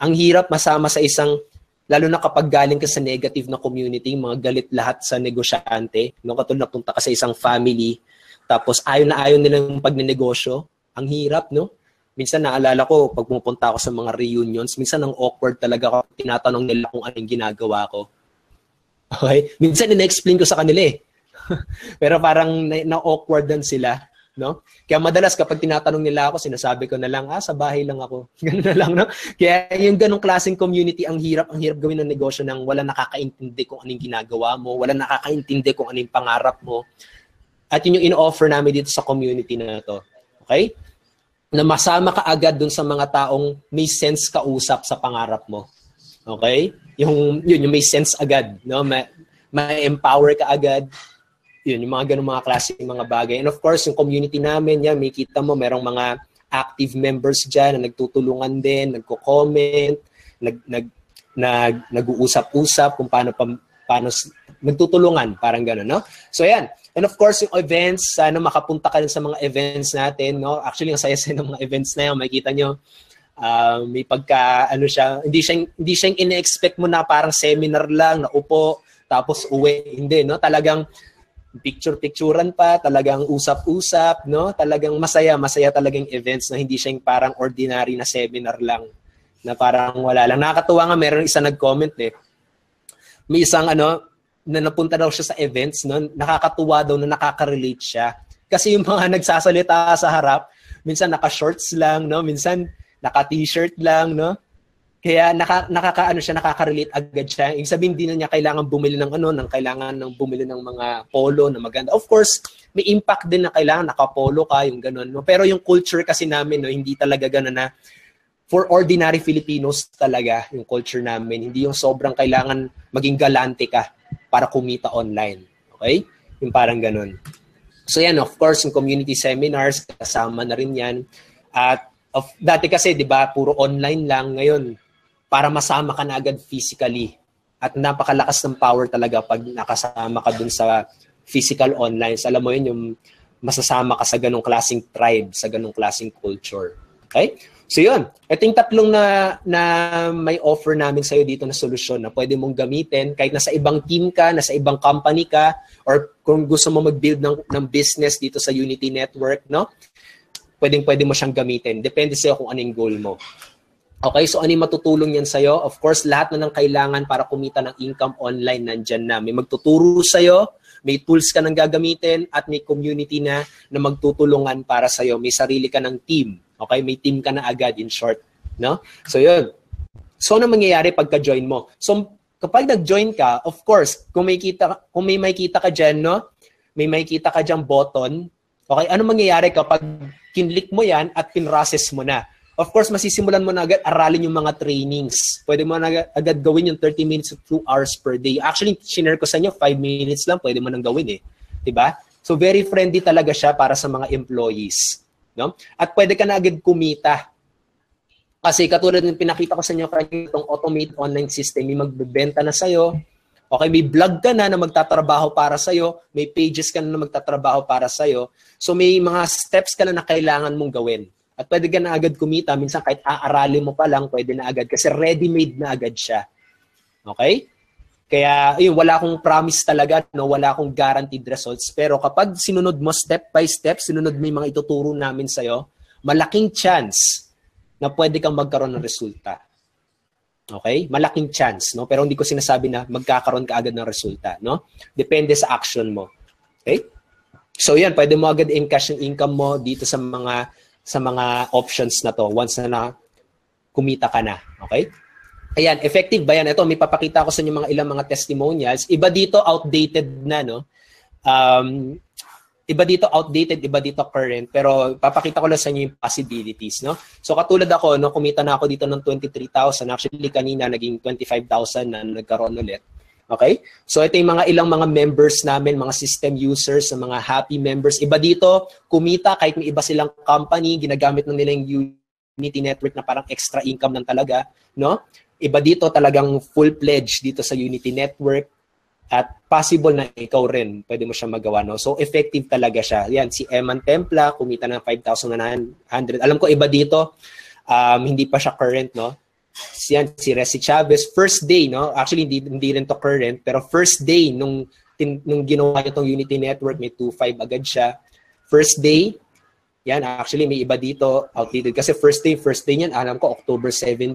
Ang hirap masama sa isang, lalo na kapag galing ka sa negative na community, mga galit lahat sa negosyante. No? Katulad napunta ka sa isang family, tapos ayaw na ayaw nilang pagnenegosyo. Ang hirap, no? Minsan naalala ko, pag pumupunta ako sa mga reunions, minsan ang awkward talaga ako. Tinatanong nila kung anong ginagawa ko. Okay? Minsan ina-explain ko sa kanila eh. Pero parang na-awkward din sila. No? Kaya madalas kapag tinatanong nila ako, sinasabi ko na lang, sa bahay lang ako. Ganun na lang, no? Kaya yung ganong klaseng community, ang hirap gawin ng negosyo nang wala nakakaintindi kung anong ginagawa mo, wala nakakaintindi kung anong pangarap mo. At yun yung in-offer namin dito sa community na to. Okay? Na masama ka agad dun sa mga taong may sense kausap sa pangarap mo. Okay? Yung may sense agad, no? May empower ka agad. Yun, yung mga ganung mga klaseng mga bagay. And of course, yung community namin, yan, may kita mo, merong mga active members dyan na nagtutulungan din, nagko-comment, nag-uusap-usap kung paano nagtutulungan, parang gano'n, no? So, yan. And of course, yung events, sana makapunta ka rin sa mga events natin, no? Actually, ang saya-saya ng mga events na yun, makikita nyo, may pagka, hindi siya yung ine-expect mo na parang seminar lang, na upo, tapos uwi. Hindi, no? Talagang picture-picturean pa, talagang usap-usap, no? Talagang masaya talagang events na hindi siya yung parang ordinary na seminar lang, na parang wala lang. Nakakatuwa nga, meron isa nag-comment eh. May isang na napunta daw siya sa events, no? Nakakatuwa daw na nakaka-relate siya. Kasi yung mga nagsasalita sa harap, minsan naka-shorts lang, no? Minsan naka-t-shirt lang, no? Kaya nakaka-relate agad siya. Ibig sabihin, hindi na niya kailangan bumili ng bumili ng mga polo na maganda. Of course, may impact din na kailangan naka-polo ka, yung gano'n, no? Pero yung culture kasi namin, no, hindi talaga gano'n na for ordinary Filipinos talaga yung culture namin. Hindi yung sobrang kailangan maging galante ka para kumita online. Okay? Yung parang ganun. So yan, of course, yung community seminars, kasama na rin yan. At dati kasi, di ba, puro online lang. Ngayon, para masama ka na agad physically. At napakalakas ng power talaga pag nakasama ka dun sa physical online. So, alam mo yun, yung masasama ka sa ganong klaseng tribe, sa ganong klaseng culture. Okay? So yun, ito yung tatlong na may offer namin sa'yo dito na solusyon na pwede mong gamitin kahit nasa ibang team ka, nasa ibang company ka, or kung gusto mo mag-build ng business dito sa Unity Network, no? Pwede mo siyang gamitin. Depende sa'yo kung ano yung goal mo. Okay, so ano yung matutulong yan sa'yo? Of course, lahat na ng kailangan para kumita ng income online nandyan na. May magtuturo sa'yo, may tools ka nang gagamitin, at may community na magtutulungan para sa'yo. May sarili ka ng team. Okay, may team ka na agad, in short, no? So yun. So ano mangyayari pagka-join mo? So kapag nag-join ka, of course, kung may makikita ka diyan, no? May makikita ka diyang button. Okay, ano mangyayari kapag kinlik mo 'yan at pinrocess mo na? Of course, masisimulan mo na agad aralin yung mga trainings. Pwede mo na agad gawin yung 30 minutes to 2 hours per day. Actually, share ko sa inyo, 5 minutes lang pwede mo nang gawin eh. 'Di ba? So very friendly talaga siya para sa mga employees. No? At pwede ka na agad kumita. Kasi katulad ng pinakita ko sa inyo kanina, itong automate online system, may magbebenta na sa'yo. Okay, may blog ka na magtatrabaho para sa'yo. May pages ka na magtatrabaho para sa'yo. So may mga steps ka na kailangan mong gawin. At pwede ka na agad kumita. Minsan kahit aaralin mo pa lang, pwede na agad. Kasi ready-made na agad siya. Okay? Kaya, wala akong promise talaga, no? Wala akong guaranteed results. Pero kapag sinunod mo step by step, sinunod mo yung mga ituturo namin sa'yo, malaking chance na pwede kang magkaroon ng resulta. Okay? Malaking chance, no? Pero hindi ko sinasabi na magkakaroon ka agad ng resulta, no? Depende sa action mo. Okay? So yan, pwede mo agad encash yung income mo dito sa mga options na to once na kumita ka na. Okay? Ayan, effective ba yan? Ito, may papakita ko sa inyo ilang mga testimonials. Iba dito, outdated na, no? Iba dito, outdated, iba dito, current. Pero papakita ko lang sa inyo yung possibilities, no? So, katulad ako, no, kumita na ako dito ng 23,000. Actually, kanina, naging 25,000 na nagkaroon ulit. Okay? So, ito yung ilang mga members namin, mga system users, mga happy members. Iba dito, kumita, kahit may iba silang company, ginagamit na nila yung Unity Network na parang extra income lang talaga, no? Iba dito talagang full-pledged dito sa Unity Network at possible na ikaw rin pwede mo siya magawa, no? So effective talaga siya. Yan, si Eman Templa kumita ng 5,900. Alam ko iba dito, hindi pa siya current, no? Yan, si Resi Chavez, first day, no? Actually hindi rin to current, pero first day nung ginawa niya tong Unity Network, may 2,500 agad siya. First day, Yan, actually, may iba dito, outdated. Kasi first day niyan, alam ko, October 17.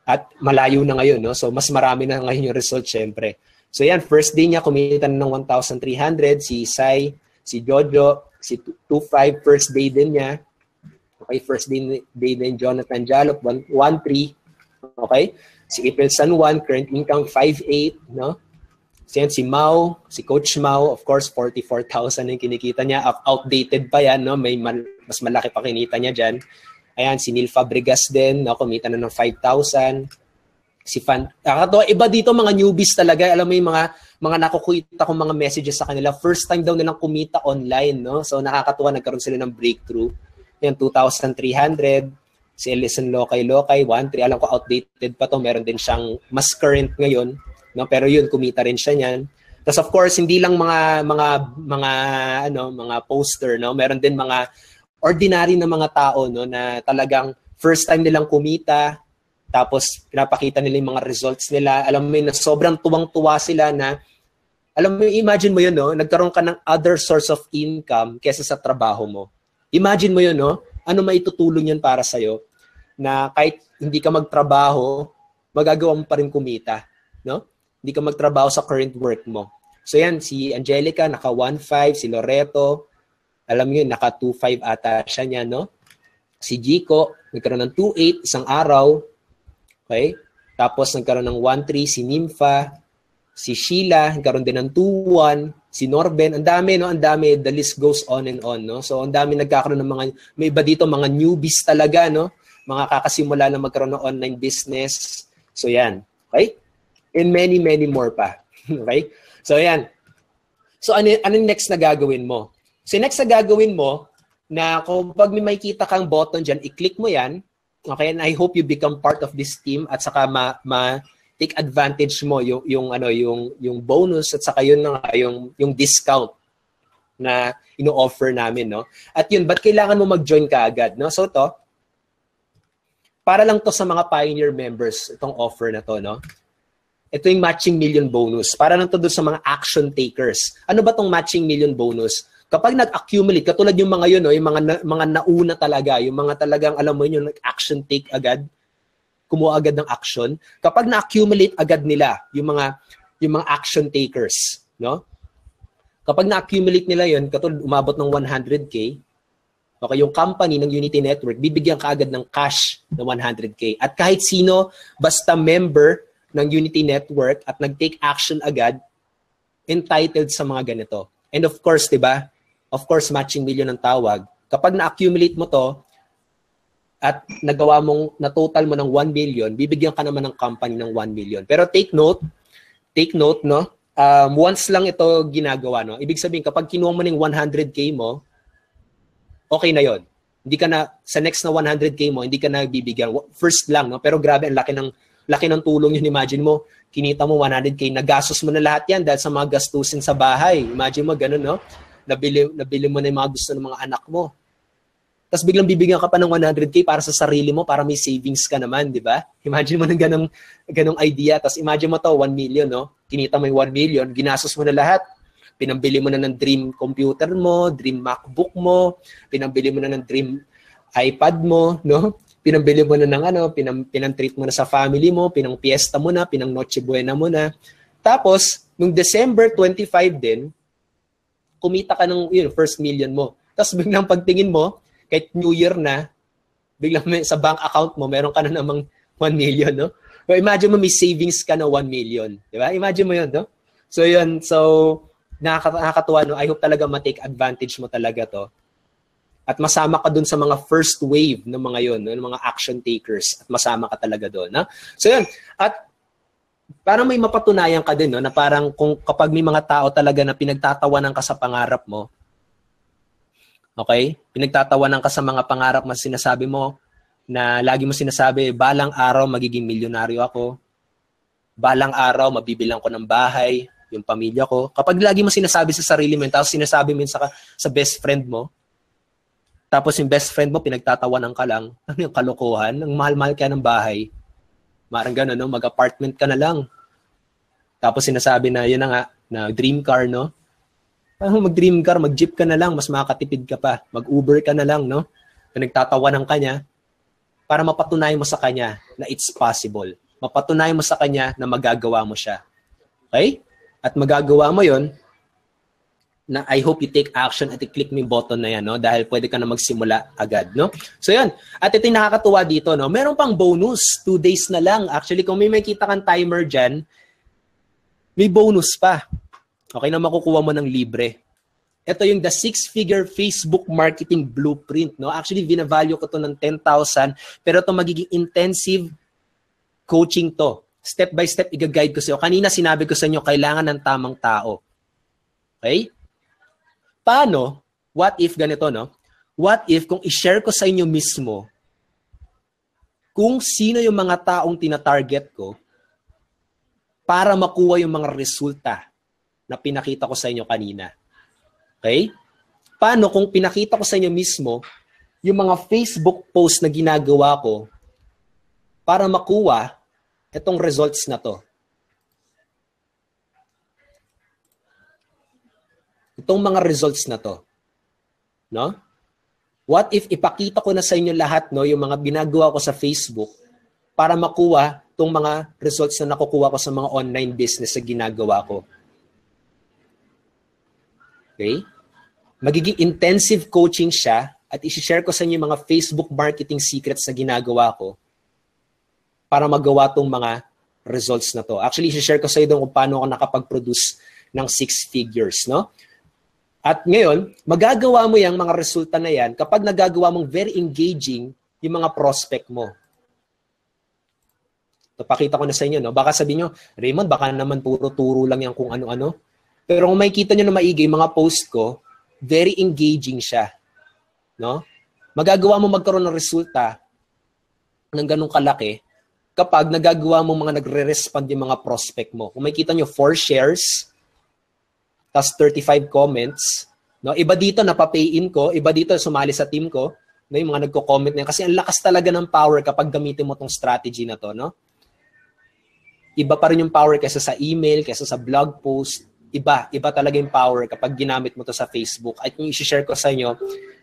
At malayo na ngayon, no? So, mas marami na ngayon yung result, syempre. So, yan, first day niya, kumita na ng 1,300. Si Sai, si Jojo, si 2.5, first day din niya. Okay, first day din Jonathan Jalop, 1.3. Okay? Si April San Juan, current income 5.8, no? Si Mau, si Coach Mau, of course, 44,000 yung kinikita niya. Outdated pa yan, no? Mas malaki pa kinita niya dyan. Ayan, si Neil Fabregas din, no? Kumita na ng 5,000. Nakakatawa, iba dito mga newbies talaga. Alam mo yung mga nakukita kong mga messages sa kanila. First time daw nilang kumita online, no? So nakakatuwa, nagkaroon sila ng breakthrough. Yan, 2,300. Si Ellison Lokay, 1.3. Alam ko, outdated pa to. Meron din siyang mas current ngayon. No, pero yun kumita rin siya niyan. Tapos of course hindi lang mga poster, no, meron din mga ordinary na mga tao, no, na talagang first time nilang kumita, tapos pinapakita nila yung mga results nila. Alam mo yun, na sobrang tuwang-tuwa sila na, alam mo, imagine mo yun, no, nagkaroon ka ng other source of income kaysa sa trabaho mo. Imagine mo yun, no, ano maitutulong yan para sa'yo na kahit hindi ka magtrabaho, magagawa mo pa rin kumita, no? Hindi ka magtrabaho sa current work mo. So yan, si Angelica, naka 1.5, si Loreto, alam mo yun, naka 2.5 ata siya niya, no? Si Jico, nagkaroon ng 2.8 isang araw. Okay? Tapos nagkaroon ng 1.3 si Nympha, si Sheila, nagkaroon din ng 2.1, si Norben, ang dami, no? Ang dami, the list goes on and on, no? So ang dami nagkakaroon ng mga, may iba dito, mga newbies talaga, no? Mga kakasimula na magkaroon ng online business. So yan, okay? And many, many more pa. Okay? So, ayan. So, ano next na gagawin mo? So, next na gagawin mo, na kung pag may makikita kang button dyan, i-click mo yan. Okay? And I hope you become part of this team at saka take advantage mo yung bonus at saka yung discount na ino-offer namin, no? At yun, ba't kailangan mo mag-join ka agad, no? So, para lang to sa mga Pioneer members, itong offer na to, no? Ito yung matching million bonus. Para lang to doon sa mga action takers. Ano ba tong matching million bonus? Kapag nag-accumulate, katulad yung mga yun, no, yung mga nauna talaga, yung mga talagang, alam mo yun, yung action take agad, kumuha agad ng action. Kapag na-accumulate agad nila, yung mga action takers, no? Kapag na-accumulate nila yun, katulad umabot ng 100K, okay, yung company ng Unity Network, bibigyan ka agad ng cash na 100K. At kahit sino, basta member ng Unity Network at nag-take action agad, entitled sa mga ganito. And of course, diba? Of course, matching million ang tawag. Kapag na-accumulate mo to at na-total mo ng 1 million, bibigyan ka naman ng company ng 1 million. Pero take note, no? Once lang ito ginagawa, no? Ibig sabihin, kapag kinuha mo ng 100K mo, okay na yon. Hindi ka na, sa next na 100K mo, hindi ka na bibigyan. First lang, no? Pero grabe, ang laki ng tulong yun. Imagine mo, kinita mo 100K, nagastos mo na lahat yan dahil sa mga gastusin sa bahay. Imagine mo, ganun, no? Nabili mo na yung mga gusto ng mga anak mo. Tapos biglang bibigyan ka pa ng 100K para sa sarili mo, para may savings ka naman, di ba? Imagine mo ng ganong idea. Tapos imagine mo to, 1 million, no? Kinita mo yung 1 million, ginastos mo na lahat. Pinambili mo na ng dream computer mo, dream MacBook mo, pinambili mo na ng dream iPad mo, no? Pinambili mo na ng pinang-treat mo na sa family mo, pinang-fiesta mo na, pinang-Noche Buena mo na. Tapos, nung December 25 din, kumita ka ng first million mo. Tapos biglang pagtingin mo, kahit New Year na, biglang sa bank account mo, meron ka na namang 1 million, no? So, imagine mo may savings ka na 1 million. Di ba? Imagine mo yun, no? So, yun. So, nakakatuwa, no? I hope talaga ma-take advantage mo talaga to. At masama ka dun sa mga first wave ng mga yun, no? Ng mga action takers. At masama ka talaga dun. No? So yun. At parang may mapatunayan ka din, no? Na parang kapag may mga tao talaga na pinagtatawanan ka sa pangarap mo, okay? Pinagtatawanan ka sa mga pangarap na sinasabi mo, na lagi mo sinasabi, balang araw magiging milyonaryo ako. Balang araw mabibilang ko ng bahay, yung pamilya ko. Kapag lagi mo sinasabi sa sarili mo, tapos sinasabi mo sa best friend mo, tapos yung best friend mo, pinagtatawanan ka lang. Ano yung kalokohan? Ang mahal-mahal ka ng bahay. Marang gano'n, no? Mag-apartment ka na lang. Tapos sinasabi na, yun na nga, na dream car, no? Parang mag-dream car, mag-jeep ka na lang, mas makakatipid ka pa. Mag-Uber ka na lang, no? Na nagtatawanan ka niya para mapatunayan mo sa kanya na it's possible. Mapatunayan mo sa kanya na magagawa mo siya. Okay? At magagawa mo yon na I hope you take action at i-click mo yung button na yan, no? Dahil pwede ka na magsimula agad, no? So yan. At ito yung nakakatuwa dito, no? Meron pang bonus. 2 days na lang. Actually, kung may makita kang timer dyan, may bonus pa. Okay na makukuha mo ng libre. Ito yung the 6-figure Facebook marketing blueprint, no? Actually, binavalue ko to ng 10,000, pero ito magiging intensive coaching to. Step by step, i-guide ko sa iyo. Kanina sinabi ko sa inyo, kailangan ng tamang tao. Okay? Paano? What if ganito, no? What if kung i-share ko sa inyo mismo kung sino yung mga taong tina-target ko para makuha yung mga resulta na pinakita ko sa inyo kanina. Okay? Paano kung pinakita ko sa inyo mismo yung mga Facebook post na ginagawa ko para makuha itong results na to? Itong mga results na to. No? What if ipakita ko na sa inyo lahat, no, yung mga ginagawa ko sa Facebook para makuha itong mga results na nakukuha ko sa mga online business na ginagawa ko? Okay? Magiging intensive coaching siya at isi-share ko sa inyo yung mga Facebook marketing secrets na ginagawa ko para magawa itong mga results na to. Actually, isi-share ko sa inyo kung paano ako nakapag-produce ng 6 figures, no? At ngayon, magagawa mo yung mga resulta na yan kapag nagagawa mong very engaging yung mga prospect mo. Ito, pakita ko na sa inyo, no? Baka sabihin nyo, Raymond, baka naman puro turo lang yan kung ano-ano. Pero kung makikita nyo na maigi, mga post ko, very engaging siya. No? Magagawa mo magkaroon ng resulta ng ganung kalaki kapag nagagawa mo mga nagre-respond yung mga prospect mo. Kung makikita nyo, 4 shares, tas 35 comments. No? Iba dito, napapay-in ko. Iba dito, sumali sa team ko. No? Yung mga nagko-comment na yan. Kasi ang lakas talaga ng power kapag gamitin mo tong strategy na to. No? Iba pa rin yung power kaysa sa email, kaysa sa blog post. Iba talaga yung power kapag ginamit mo to sa Facebook. At yung i-share ko sa inyo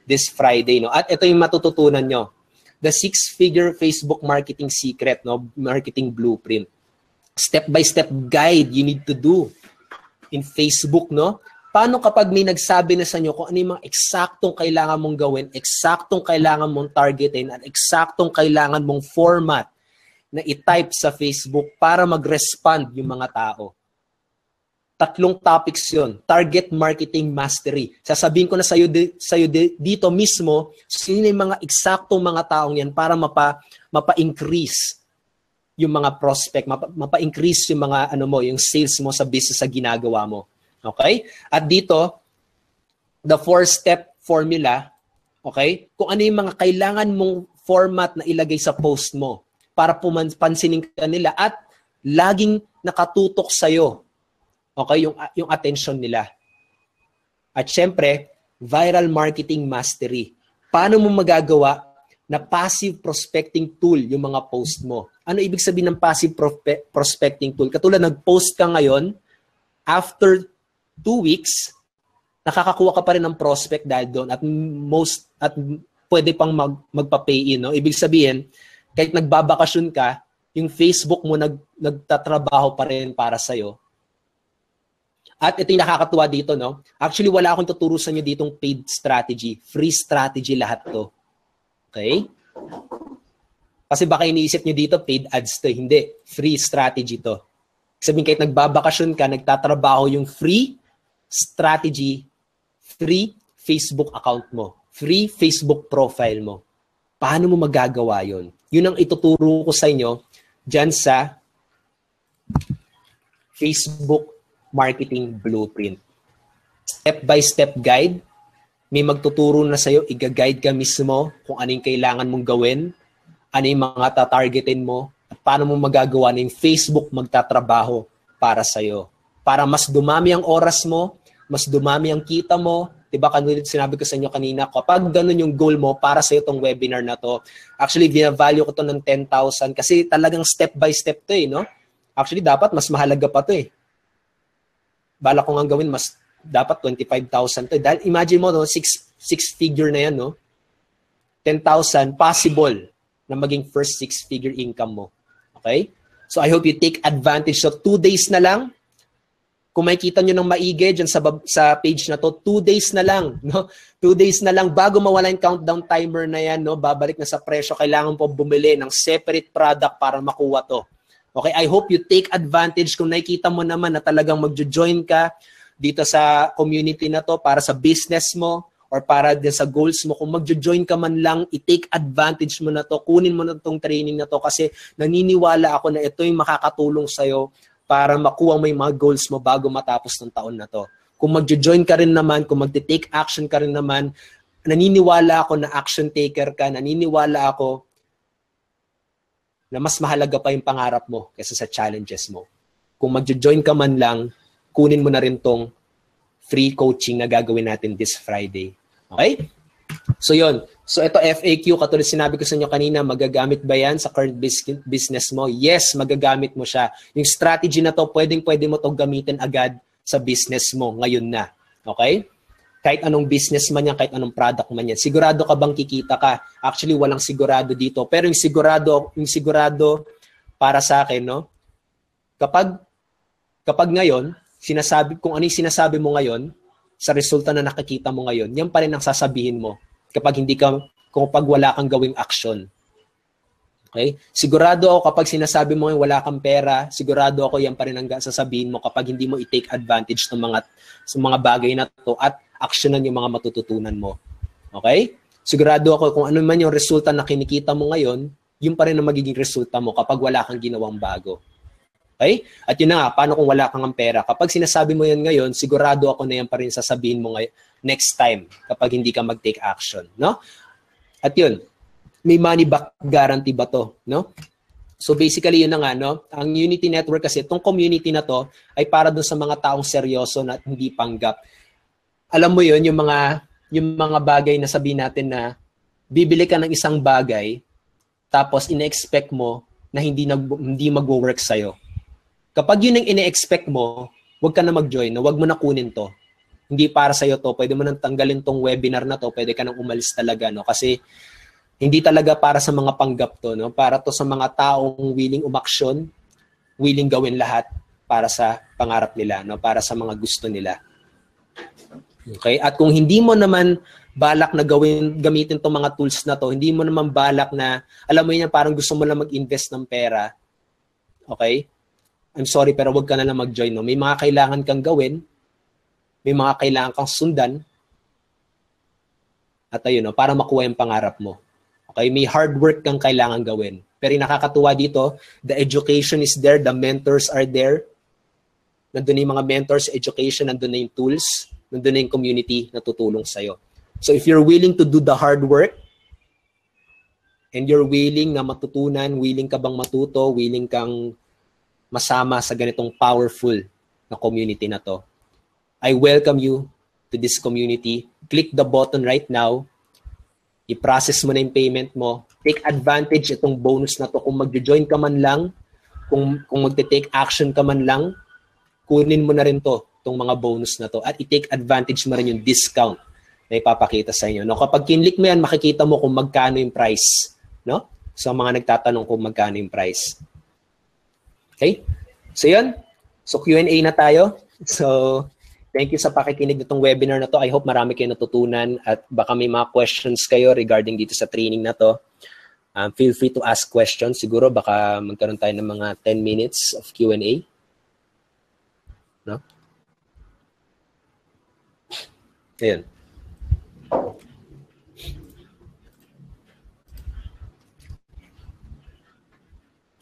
this Friday. No? At ito yung matututunan nyo. The 6-figure Facebook marketing secret, no? Marketing blueprint. Step-by-step guide you need to do in Facebook, no? Paano kapag may nagsabi na sa inyo kung ano yung mga eksaktong kailangan mong gawin, eksaktong kailangan mong targetin, at eksaktong kailangan mong format na i-type sa Facebook para mag-respond yung mga tao. 3 topics yun. Target marketing mastery. Sasabihin ko na sa'yo dito mismo, sino yung mga eksaktong mga taong yan para mapa-increase yung mga prospect, mapa-increase yung mga yung sales mo sa business sa ginagawa mo. Okay? At dito, the 4-step formula, okay? Kung ano yung mga kailangan mong format na ilagay sa post mo para pansinin ka nila at laging nakatutok sa'yo. Okay? Yung attention nila. At syempre, viral marketing mastery. Paano mo magagawa na passive prospecting tool yung mga post mo? Ano ibig sabihin ng passive prospecting tool? Katulad, nag-post ka ngayon, after 2 weeks, nakakakuha ka pa rin ng prospect dahil doon at pwede pang magpa-pay in. No? Ibig sabihin, kahit nagbabakasyon ka, yung Facebook mo nagtatrabaho pa rin para sa'yo. At ito yung nakakatuwa dito, no? Actually, wala akong tuturo sa inyo ditong paid strategy. Free strategy lahat to. Okay? Kasi baka iniisip nyo dito, paid ads to. Hindi. Free strategy to. Sabihin, kahit nagbabakasyon ka, nagtatrabaho yung free strategy, free Facebook account mo, free Facebook profile mo. Paano mo magagawa yun? Yun ang ituturo ko sa inyo dyan sa Facebook Marketing Blueprint. Step-by-step guide. May magtuturo na sa'yo, i-guide ka mismo kung ano yung kailangan mong gawin, ano yung mga tatargetin mo, at paano mo magagawa na yung Facebook magtatrabaho para sa'yo. Para mas dumami ang oras mo, mas dumami ang kita mo. Diba, sinabi ko sa inyo kanina, kapag ganun yung goal mo para sa'yo itong webinar na to, actually, binavalue ko to ng 10,000 kasi talagang step-by-step to no? Actually, dapat mas mahalaga pa to Bala ko nga gawin, mas dapat 25,000 to. Dahil imagine mo, no, six figure na yan, no? 10,000 possible na maging first six-figure income mo. Okay? So I hope you take advantage. So 2 days na lang. Kung makikita nyo ng maigi dyan sa page na to, 2 days na lang. No? 2 days na lang bago mawala yung countdown timer na yan, no? Babalik na sa presyo. Kailangan po bumili ng separate product para makuha to. Okay? I hope you take advantage kung nakikita mo naman na talagang magjo-join ka dito sa community na to para sa business mo or para din sa goals mo. Kung magjo-join ka man lang, i-take advantage mo na to, kunin mo na itong training na to kasi naniniwala ako na ito yung makakatulong sa'yo para makuha mo yung mga goals mo bago matapos ng taon na to. Kung magjo-join ka rin naman, kung magte-take action ka rin naman, naniniwala ako na action taker ka, naniniwala ako na mas mahalaga pa yung pangarap mo kaysa sa challenges mo. Kung magjo-join ka man lang, kunin mo na rin tong free coaching na gagawin natin this Friday. Okay? So yun. So ito FAQ, katulad sinabi ko sa inyo kanina, magagamit ba yan sa current business mo? Yes, magagamit mo siya. Yung strategy na to, pwede mo to gamitin agad sa business mo ngayon na. Okay? Kahit anong business man yan, kahit anong product man yan. Sigurado ka bang kikita ka? Actually, walang sigurado dito. Pero yung sigurado para sa akin, no? Kapag ngayon, kung ano yung sinasabi mo ngayon, sa resulta na nakikita mo ngayon, yan pa rin ang sasabihin mo kapag wala kang gawing action. Okay? Sigurado ako kapag sinasabi mo ngayon wala kang pera, sigurado ako yan pa rin ang sasabihin mo kapag hindi mo i-take advantage ng mga bagay na to at actionan yung mga matututunan mo. Okay? Sigurado ako kung ano man yung resulta na kinikita mo ngayon, yun pa rin ang magiging resulta mo kapag wala kang ginawang bago. Okay? At yun na nga, paano kung wala kang pera? Kapag sinasabi mo yan ngayon, sigurado ako na yan pa rin sasabihin mo next time kapag hindi ka mag-take action. No? At yun, may money back guarantee ba to? No? So basically, yun na nga, no? Ang Unity Network kasi, itong community na to ay para dun sa mga taong seryoso na hindi panggap. Alam mo yun, yung mga bagay na sabihin natin na bibili ka ng isang bagay tapos ina-expect mo na hindi mag-work sa'yo. Kapag yun ang ine-expect mo, huwag ka na mag-join, huwag mo na kunin to. Hindi para sa'yo to. Pwede mo nang tanggalin tong webinar na to. Pwede ka nang umalis talaga, no? Kasi hindi talaga para sa mga panggap to, no? Para to sa mga taong willing umaksyon, willing gawin lahat para sa pangarap nila, no? Para sa mga gusto nila. Okay? At kung hindi mo naman balak na gamitin tong mga tools na to, hindi mo naman balak na, alam mo yun, parang gusto mo lang mag-invest ng pera, okay? I'm sorry, pero wag ka na lang mag-join. No? May mga kailangan kang gawin, may mga kailangan kang sundan, at ayun, no, para makuha yung pangarap mo. Okay? May hard work kang kailangan gawin. Pero yung nakakatuwa dito, the education is there, the mentors are there. Nandun na yung mga mentors, education, nandun na yung tools, nandun na yung community na tutulong sa'yo. So if you're willing to do the hard work, and you're willing na matutunan, willing ka bang matuto, willing kang masama sa ganitong powerful na community na to, I welcome you to this community. Click the button right now. I-process mo na yung payment mo. Take advantage itong bonus na to. Kung mag-join ka man lang, kung magte-take action ka man lang, kunin mo na rin to, itong mga bonus na to. At i-take advantage mo rin yung discount na ipapakita sa inyo. No? Kapag kinlik mo yan, makikita mo kung magkano yung price. No? So, mga nagtatanong kung magkano yung price. Okay? So, yun. So, Q&A na tayo. So, thank you sa pakikinig nitong webinar na to. I hope marami kayo natutunan at baka may mga questions kayo regarding dito sa training na to. Feel free to ask questions. Siguro baka magkaroon tayo ng mga 10 minutes of Q&A. No? Ayan.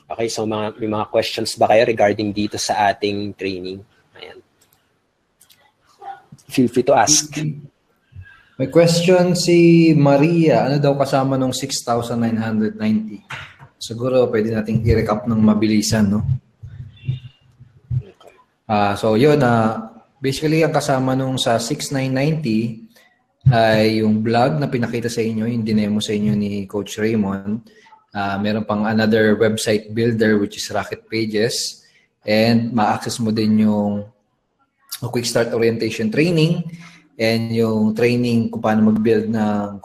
Okay, so may mga questions ba kayo regarding dito sa ating training? Ayan. Feel free to ask. May question si Maria. Ano daw kasama nung 6,990? Siguro pwede nating i-recap ng mabilisan, no? So yun, basically ang kasama nung sa 6,990 ay yung blog na pinakita sa inyo, yung dinemo sa inyo ni Coach Raymond. Meron pang another website builder which is Rocket Pages, and ma-access mo din yung o quick start orientation training and yung training kung paano mag-build ng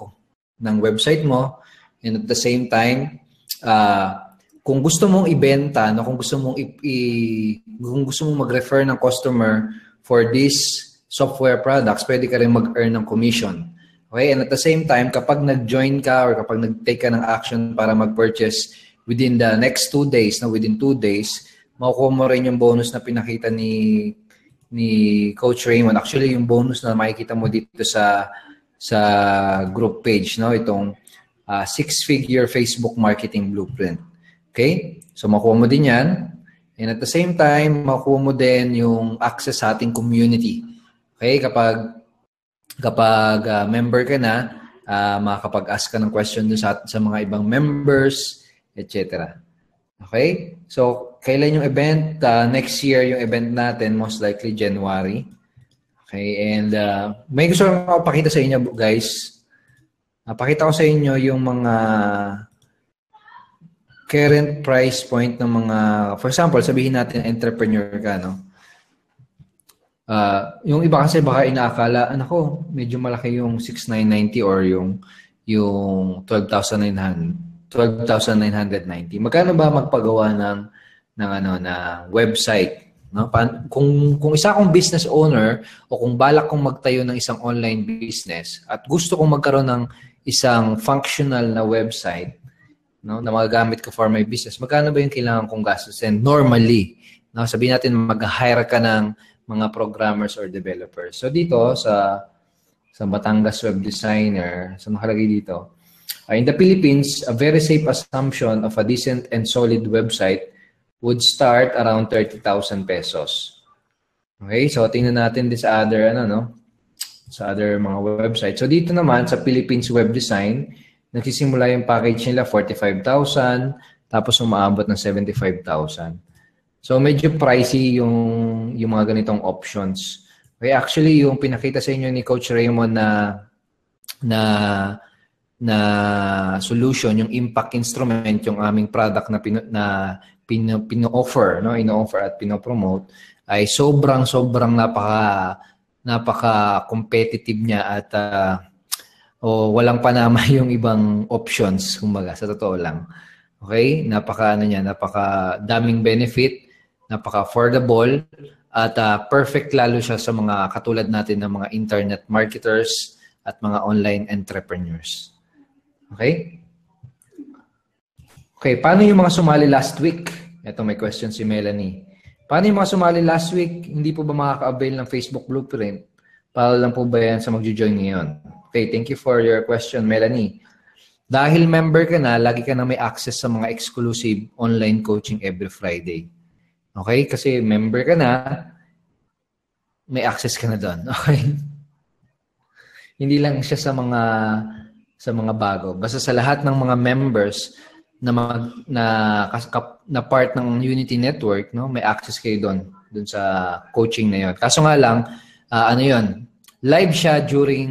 website mo. And at the same time, kung gusto mong ibenta, no, kung gusto mong mag-refer ng customer for these software products, pwede ka rin mag-earn ng commission. Okay? And at the same time, kapag nag-join ka or kapag nag-take ka ng action para mag-purchase within the next 2 days, within 2 days, makukuha mo rin yung bonus na pinakita ni Coach Raymond. Actually, yung bonus na makikita mo dito sa group page, no? Itong 6-figure Facebook marketing blueprint. Okay? So, makuha mo din yan. And at the same time, makuha mo din yung access sa ating community. Okay? Kapag member ka na, makakapag-ask ka ng question dun sa mga ibang members, etc. Okay? So, kailan yung event? Next year yung event natin, most likely January. Okay? And may gusto ko mapakita sa inyo, guys. Pakita ko sa inyo yung mga current price point ng mga, for example, sabihin natin entrepreneur ka, no? Yung iba kasi baka inaakala, medyo malaki yung 6,990 or yung 12,990. Magkano ba magpagawa ng website, no? Kung isa akong business owner o kung balak kong magtayo ng isang online business at gusto kong magkaroon ng isang functional na website, no, na magagamit ko for my business, magkano ba yung kailangan kong gastusin normally? No, sabihin natin mag-hire ka ng mga programmers or developers. So dito sa Batangas Web Designer, sa nakalagay dito, in the Philippines, a very safe assumption of a decent and solid website would start around 30,000 pesos. Okay, so tingnan natin din sa other sa other mga website. So dito naman sa Philippines Web Design, nagsisimula yung package nila 45,000 tapos umaabot ng 75,000. So medyo pricey yung mga ganitong options. Okay, actually yung pinakita sa inyo ni Coach Raymond na solution, yung impact instrument, yung aming product na pino-offer, no, ino-offer at pino-promote, ay sobrang napaka-competitive niya at walang panama yung ibang options, kumbaga, sa totoo lang. Okay? Napaka-daming benefit, napaka-affordable, at perfect lalo siya sa mga katulad natin ng mga internet marketers at mga online entrepreneurs. Okay? Okay, paano yung mga sumali last week? Ito, may question si Melanie. Paano yung mga sumali last week? Hindi po ba makaka-avail ng Facebook Blueprint? Para lang po ba yan sa mag-join ngayon? Okay, thank you for your question, Melanie. Dahil member ka na, lagi ka na may access sa mga exclusive online coaching every Friday. Okay? Kasi member ka na, may access ka na doon. Okay? Hindi lang siya sa mga bago. Basta sa lahat ng mga members na part ng Unity Network, no, may access kayo doon sa coaching na yon. Kaso nga lang, live siya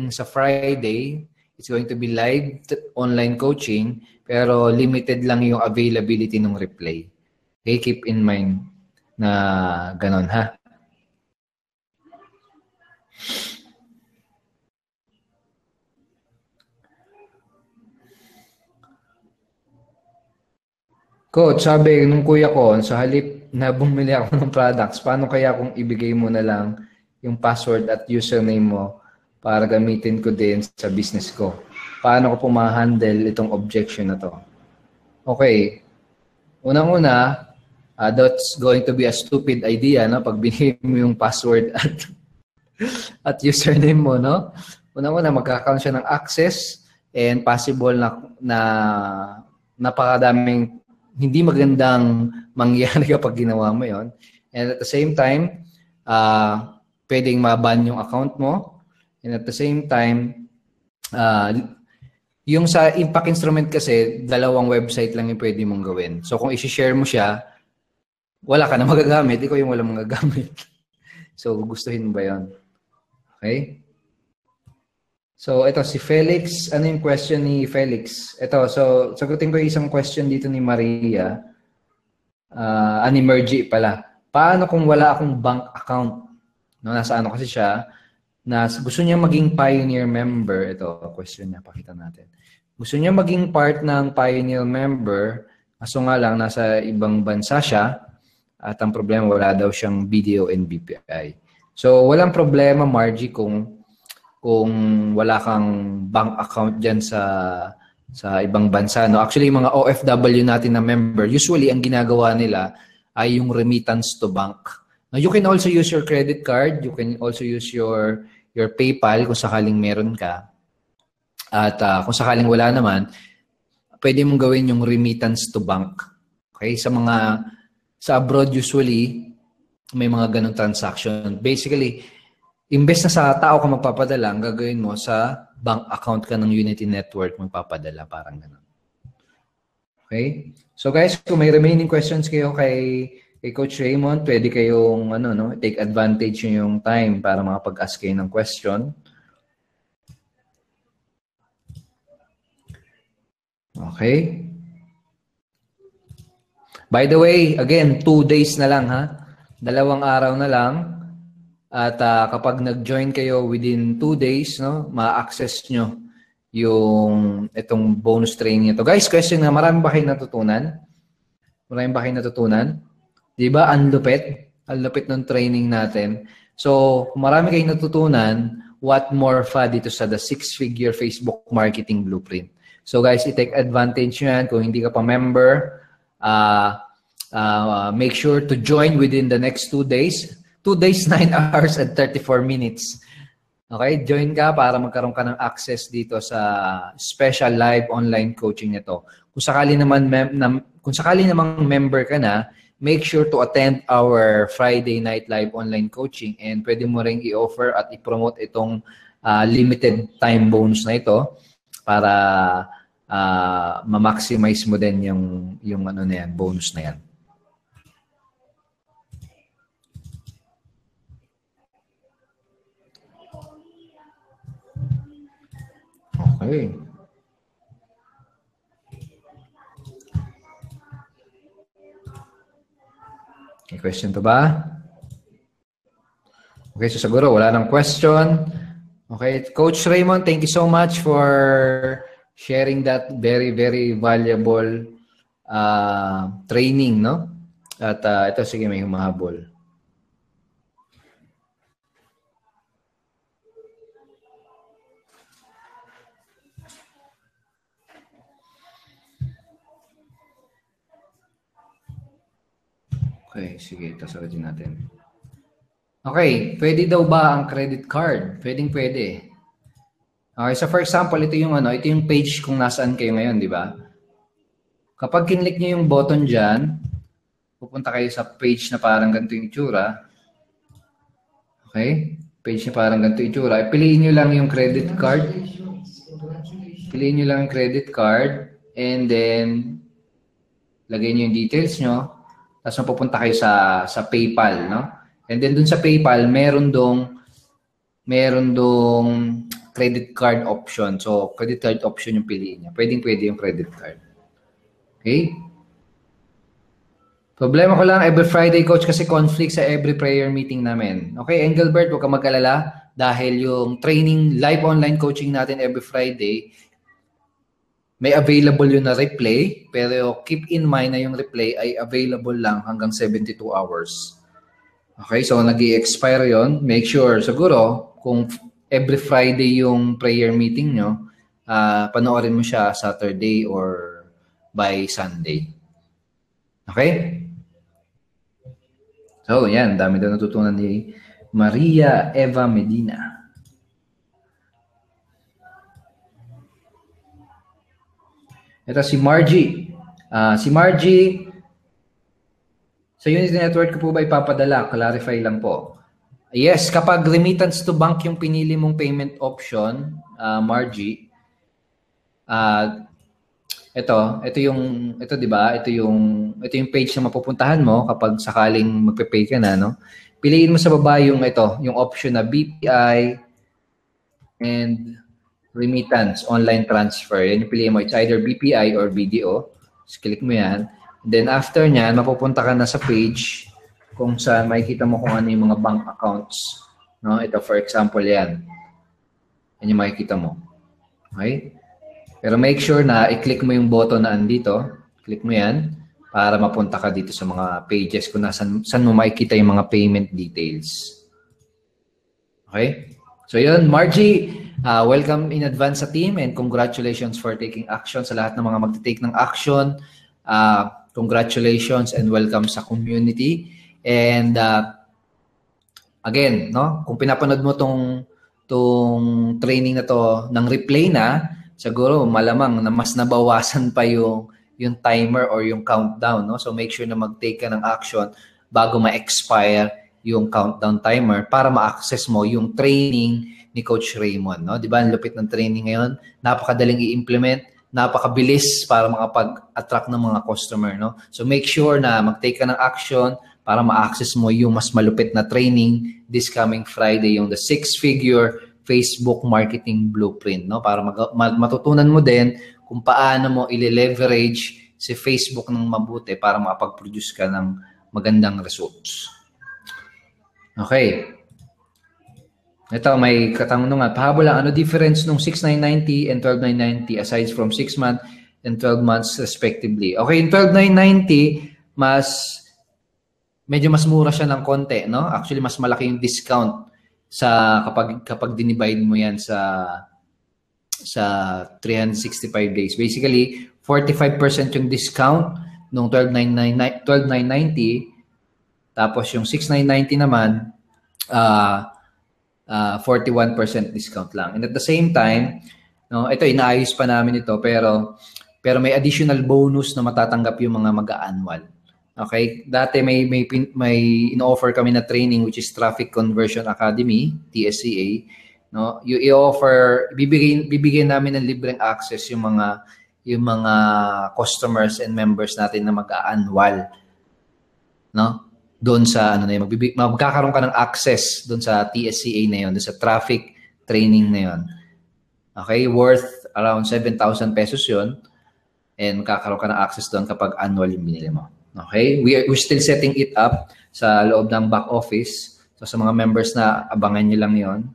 sa Friday. It's going to be live online coaching, pero limited lang yung availability ng replay. Okay, keep in mind na ganon, ha? Coach, sabi nung kuya ko, sa halip na bumili ako ng products, paano kaya kung ibigay mo na lang yung password at username mo para gamitin ko din sa business ko? Paano ko po ma-handle itong objection na to? Okay. Unang-una, that's going to be a stupid idea, no? Pag binigay mo yung password at username mo, no? Unang-una, magkakaroon siya ng access and possible na napakadaming hindi magandang mangyari kapag ginawa mo yon. And at the same time, pwedeng maban yung account mo. And at the same time, yung sa impact instrument kasi, 2 website lang yung pwede mong gawin. So kung isi-share mo siya, wala ka na magagamit. Ikaw yung walang magagamit. So gustuhin mo ba yun? Okay? So, ito, si Felix. Ano yung question ni Felix? Ito, so, sagutin ko yung isang question dito ni Maria. Ni Mergy pala. Paano kung wala akong bank account? No, nasa ano kasi siya, na gusto niya maging pioneer member. Ito, question niya, pakita natin. Gusto niya maging part ng pioneer member, kaso nga lang, nasa ibang bansa siya, at ang problema, wala daw siyang BDO and BPI. So, walang problema, Margie, kung wala kang bank account dyan sa ibang bansa. No? Actually, yung mga OFW natin na member, usually, ang ginagawa nila ay yung remittance to bank. Now, you can also use your credit card. You can also use your PayPal kung sakaling meron ka. At kung sakaling wala naman, pwede mong gawin yung remittance to bank. Okay? Sa abroad, usually, may mga ganong transaction. Basically, imbes na sa tao ka magpapadala, ang gagawin mo sa bank account ka ng Unity Network magpapadala. Parang gano'n. Okay? So guys, kung may remaining questions kayo kay Coach Raymond, pwede kayong take advantage yung time para makapag-ask kayo ng question. Okay? By the way, again, 2 days na lang ha. 2 araw na lang. At kapag nag-join kayo within 2 days, no, ma-access nyo yung itong bonus training ito. Guys, question na, marami ba kayo natutunan? Marami ba kayo natutunan? Di ba? Ang lupit. Ang lupit ng training natin. So, kung marami kayong natutunan, what more fa dito sa The 6-Figure Facebook Marketing Blueprint. So, guys, i-take advantage nyo yan. Kung hindi ka pa member, make sure to join within the next 2 days. 2 days, 9 hours, and 34 minutes. Okay? Join ka para magkaroon ka ng access dito sa special live online coaching nito. Kung sakali naman member ka na, make sure to attend our Friday night live online coaching and pwede mo ring i-offer at i-promote itong limited time bonus na ito para ma-maximize mo din yung ano na yan, bonus na yan. Okay. May question to ba? Okay, so siguro wala nang question. Okay, Coach Raymond, thank you so much for sharing that very, very valuable training, no? At ito, sige, may humahabol. Okay, sige, ito sagutin natin. Okay, pwede daw ba ang credit card? Pwede. Okay, so for example, ito yung page kung nasaan kayo ngayon, di ba? Kapag kinlik niyo yung button dyan, pupunta kayo sa page na parang ganito yung itsura. Okay? Page na parang ganito yung itsura. Piliin nyo lang yung credit card. Piliin nyo lang yung credit card and then lagay nyo yung details nyo. Tapos mapupunta kayo sa PayPal, no? And then dun sa PayPal, meron dong credit card option. So, credit card option yung piliin niya. Pwede yung credit card. Okay? Problema ko lang, every Friday, Coach, kasi conflict sa every prayer meeting namin. Okay, Engelbert, huwag ka mag-alala dahil yung training, live online coaching natin every Friday, may available yun na replay, pero keep in mind na yung replay ay available lang hanggang 72 hours. Okay, so nag-i-expire yun. Make sure, siguro, kung every Friday yung prayer meeting nyo, panoorin mo siya Saturday or by Sunday. Okay? So, yan. Dami daw natutunan ni Maria Eva Medina. Ito si Margie. Si Margie, sa Unity Network ko po ba ipapadala? Clarify lang po. Yes, kapag remittance to bank yung pinili mong payment option, Margie, ito di ba? Ito yung page na mapupuntahan mo kapag sakaling magpe-pay ka na, no? Piliin mo sa baba yung option na BPI and remittance, online transfer. Yan yung piliin mo. It's either BPI or BDO. Just click mo yan. Then after nyan, mapupunta ka na sa page kung saan makikita mo kung ano yung mga bank accounts No? Ito, for example, yan. Yan yung makikita mo. Okay? Pero make sure na i-click mo yung button na andito. Click mo yan para mapunta ka dito sa mga pages kung saan mo makikita yung mga payment details. Okay? So yun, Margie, welcome in advance sa team and congratulations for taking action sa lahat ng mga magte-take ng action. Congratulations and welcome sa community. And again, no, kung pinapanood mo tong training na to ng replay na, siguro malamang na mas nabawasan pa yung timer or yung countdown, no? So make sure na mag-take ka ng action bago ma-expire yung countdown timer para ma-access mo yung training ni Coach Raymond, no? 'Di ba? Ang lupit ng training ngayon, napakadaling i-implement, napakabilis para makapag-attract ng mga customer, no? So make sure na mag-take ka ng action para ma-access mo yung mas malupit na training this coming Friday, yung the 6-figure Facebook marketing blueprint, no? Para matutunan mo din kung paano mo i-leverage si Facebook ng mabuti para makapag-produce ka ng magandang results. Okay. Ito, may katanungan. Pahabol lang, ano difference nung 6,990 and 12,990 aside from 6 months and 12 months respectively? Okay, in 12,990, medyo mas mura siya ng konti, no? Actually, mas malaki yung discount sa kapag dinivide mo yan sa 365 days. Basically, 45% yung discount nung 12,990. Tapos yung 6,990 naman, 41% discount lang. And at the same time, no, ito inaayos pa namin ito pero may additional bonus na matatanggap yung mga mag-a-annual. Okay? Dati may in-offer kami na training which is Traffic Conversion Academy, TSCA, no? You i-offer bibigyan namin ng libreng access yung mga customers and members natin na mag-a-annual, no? Doon sa magkakaroon ka ng access doon sa TSCA na yon, doon sa traffic training na yon. Okay, worth around 7,000 pesos yon, and magkakaroon ka ng access doon kapag annual yung binili mo. Okay, we're still setting it up sa loob ng back office. So sa mga members na abangan niyo lang yon.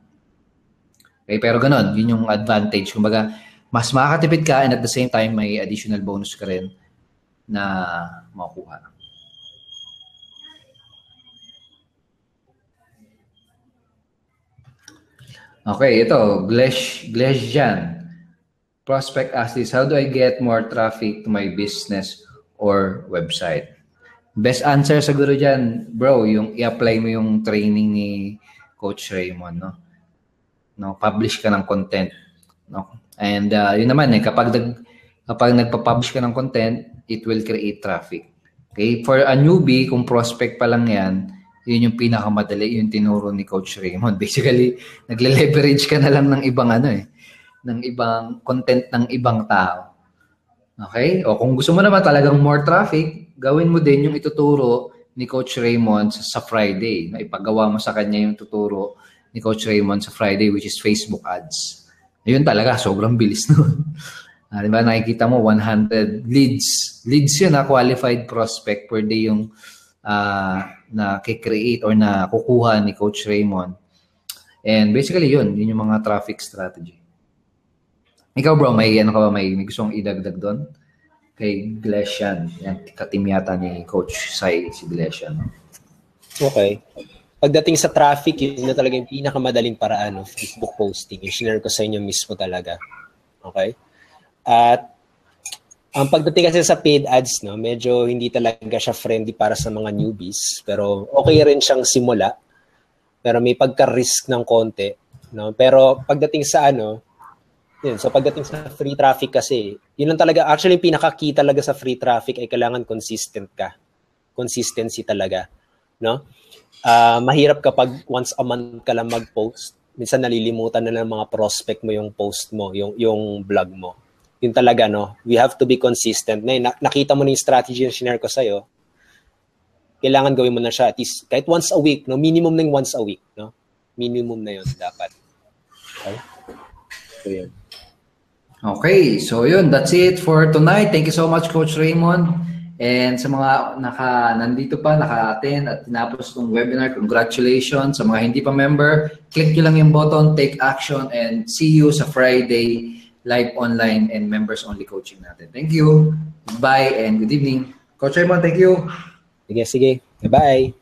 Okay, pero ganun, yun yung advantage. Kumbaga, mas makakatipid ka and at the same time may additional bonus ka rin na makukuha. Okay, ito, Glesjan. Prospect asks this, how do I get more traffic to my business or website? Best answer siguro dyan, bro, yung i-apply mo yung training ni Coach Raymond, no? No, publish ka ng content, no? And yun naman kapag nagpa-publish ka ng content, it will create traffic. Okay? For a newbie, kung prospect pa lang yan, yun yung pinakamadali, yung tinuro ni Coach Raymond. Basically, nagle-leverage ka na lang ng ibang ng ibang content ng ibang tao. Okay? O kung gusto mo naman talagang more traffic, gawin mo din yung ituturo ni Coach Raymond sa Friday. Na ipagawa mo sa kanya yung tuturo ni Coach Raymond sa Friday, which is Facebook ads. Ayun talaga, sobrang bilis nun. Diba, nakikita mo 100 leads. Leads yun, qualified prospect per day yung na kikreate or na kukuha ni Coach Raymond. And basically yun yung mga traffic strategy. Ikaw bro, may gustong idagdag doon? Kay Gleshan. Yan, katim yata ni Coach Sai, si Gleshan. Okay. Pagdating sa traffic, yun na talaga yung pinakamadaling paraan, Facebook posting. Yung share ko sa inyo mismo talaga. Okay? At ang pagdating kasi sa paid ads, no, medyo hindi talaga siya friendly para sa mga newbies. Pero okay rin siyang simula. Pero may pagka-risk ng konti. No? Pero pagdating sa so pagdating sa free traffic kasi, yun lang talaga, actually yung pinaka-key talaga sa free traffic ay kailangan consistent ka. Consistency talaga. No? Mahirap kapag once a month ka lang mag-post. Minsan nalilimutan na ng mga prospect mo yung post mo, yung blog mo. Yun talaga, no? We have to be consistent. Nakita mo na yung strategy na share ko sa'yo, kailangan gawin mo na siya at least kahit once a week, no? Minimum ng once a week, no? Minimum na yun dapat. Okay? So, yun. Okay, so yun, that's it for tonight. Thank you so much, Coach Raymond. And sa mga nandito pa, naka-attend at tinapos itong webinar, congratulations. Sa mga hindi pa member, click nyo lang yung button, take action, and see you sa Friday live online and members-only coaching natin. Thank you. Bye and good evening. Coach Raymond, thank you. Sige. Bye-bye.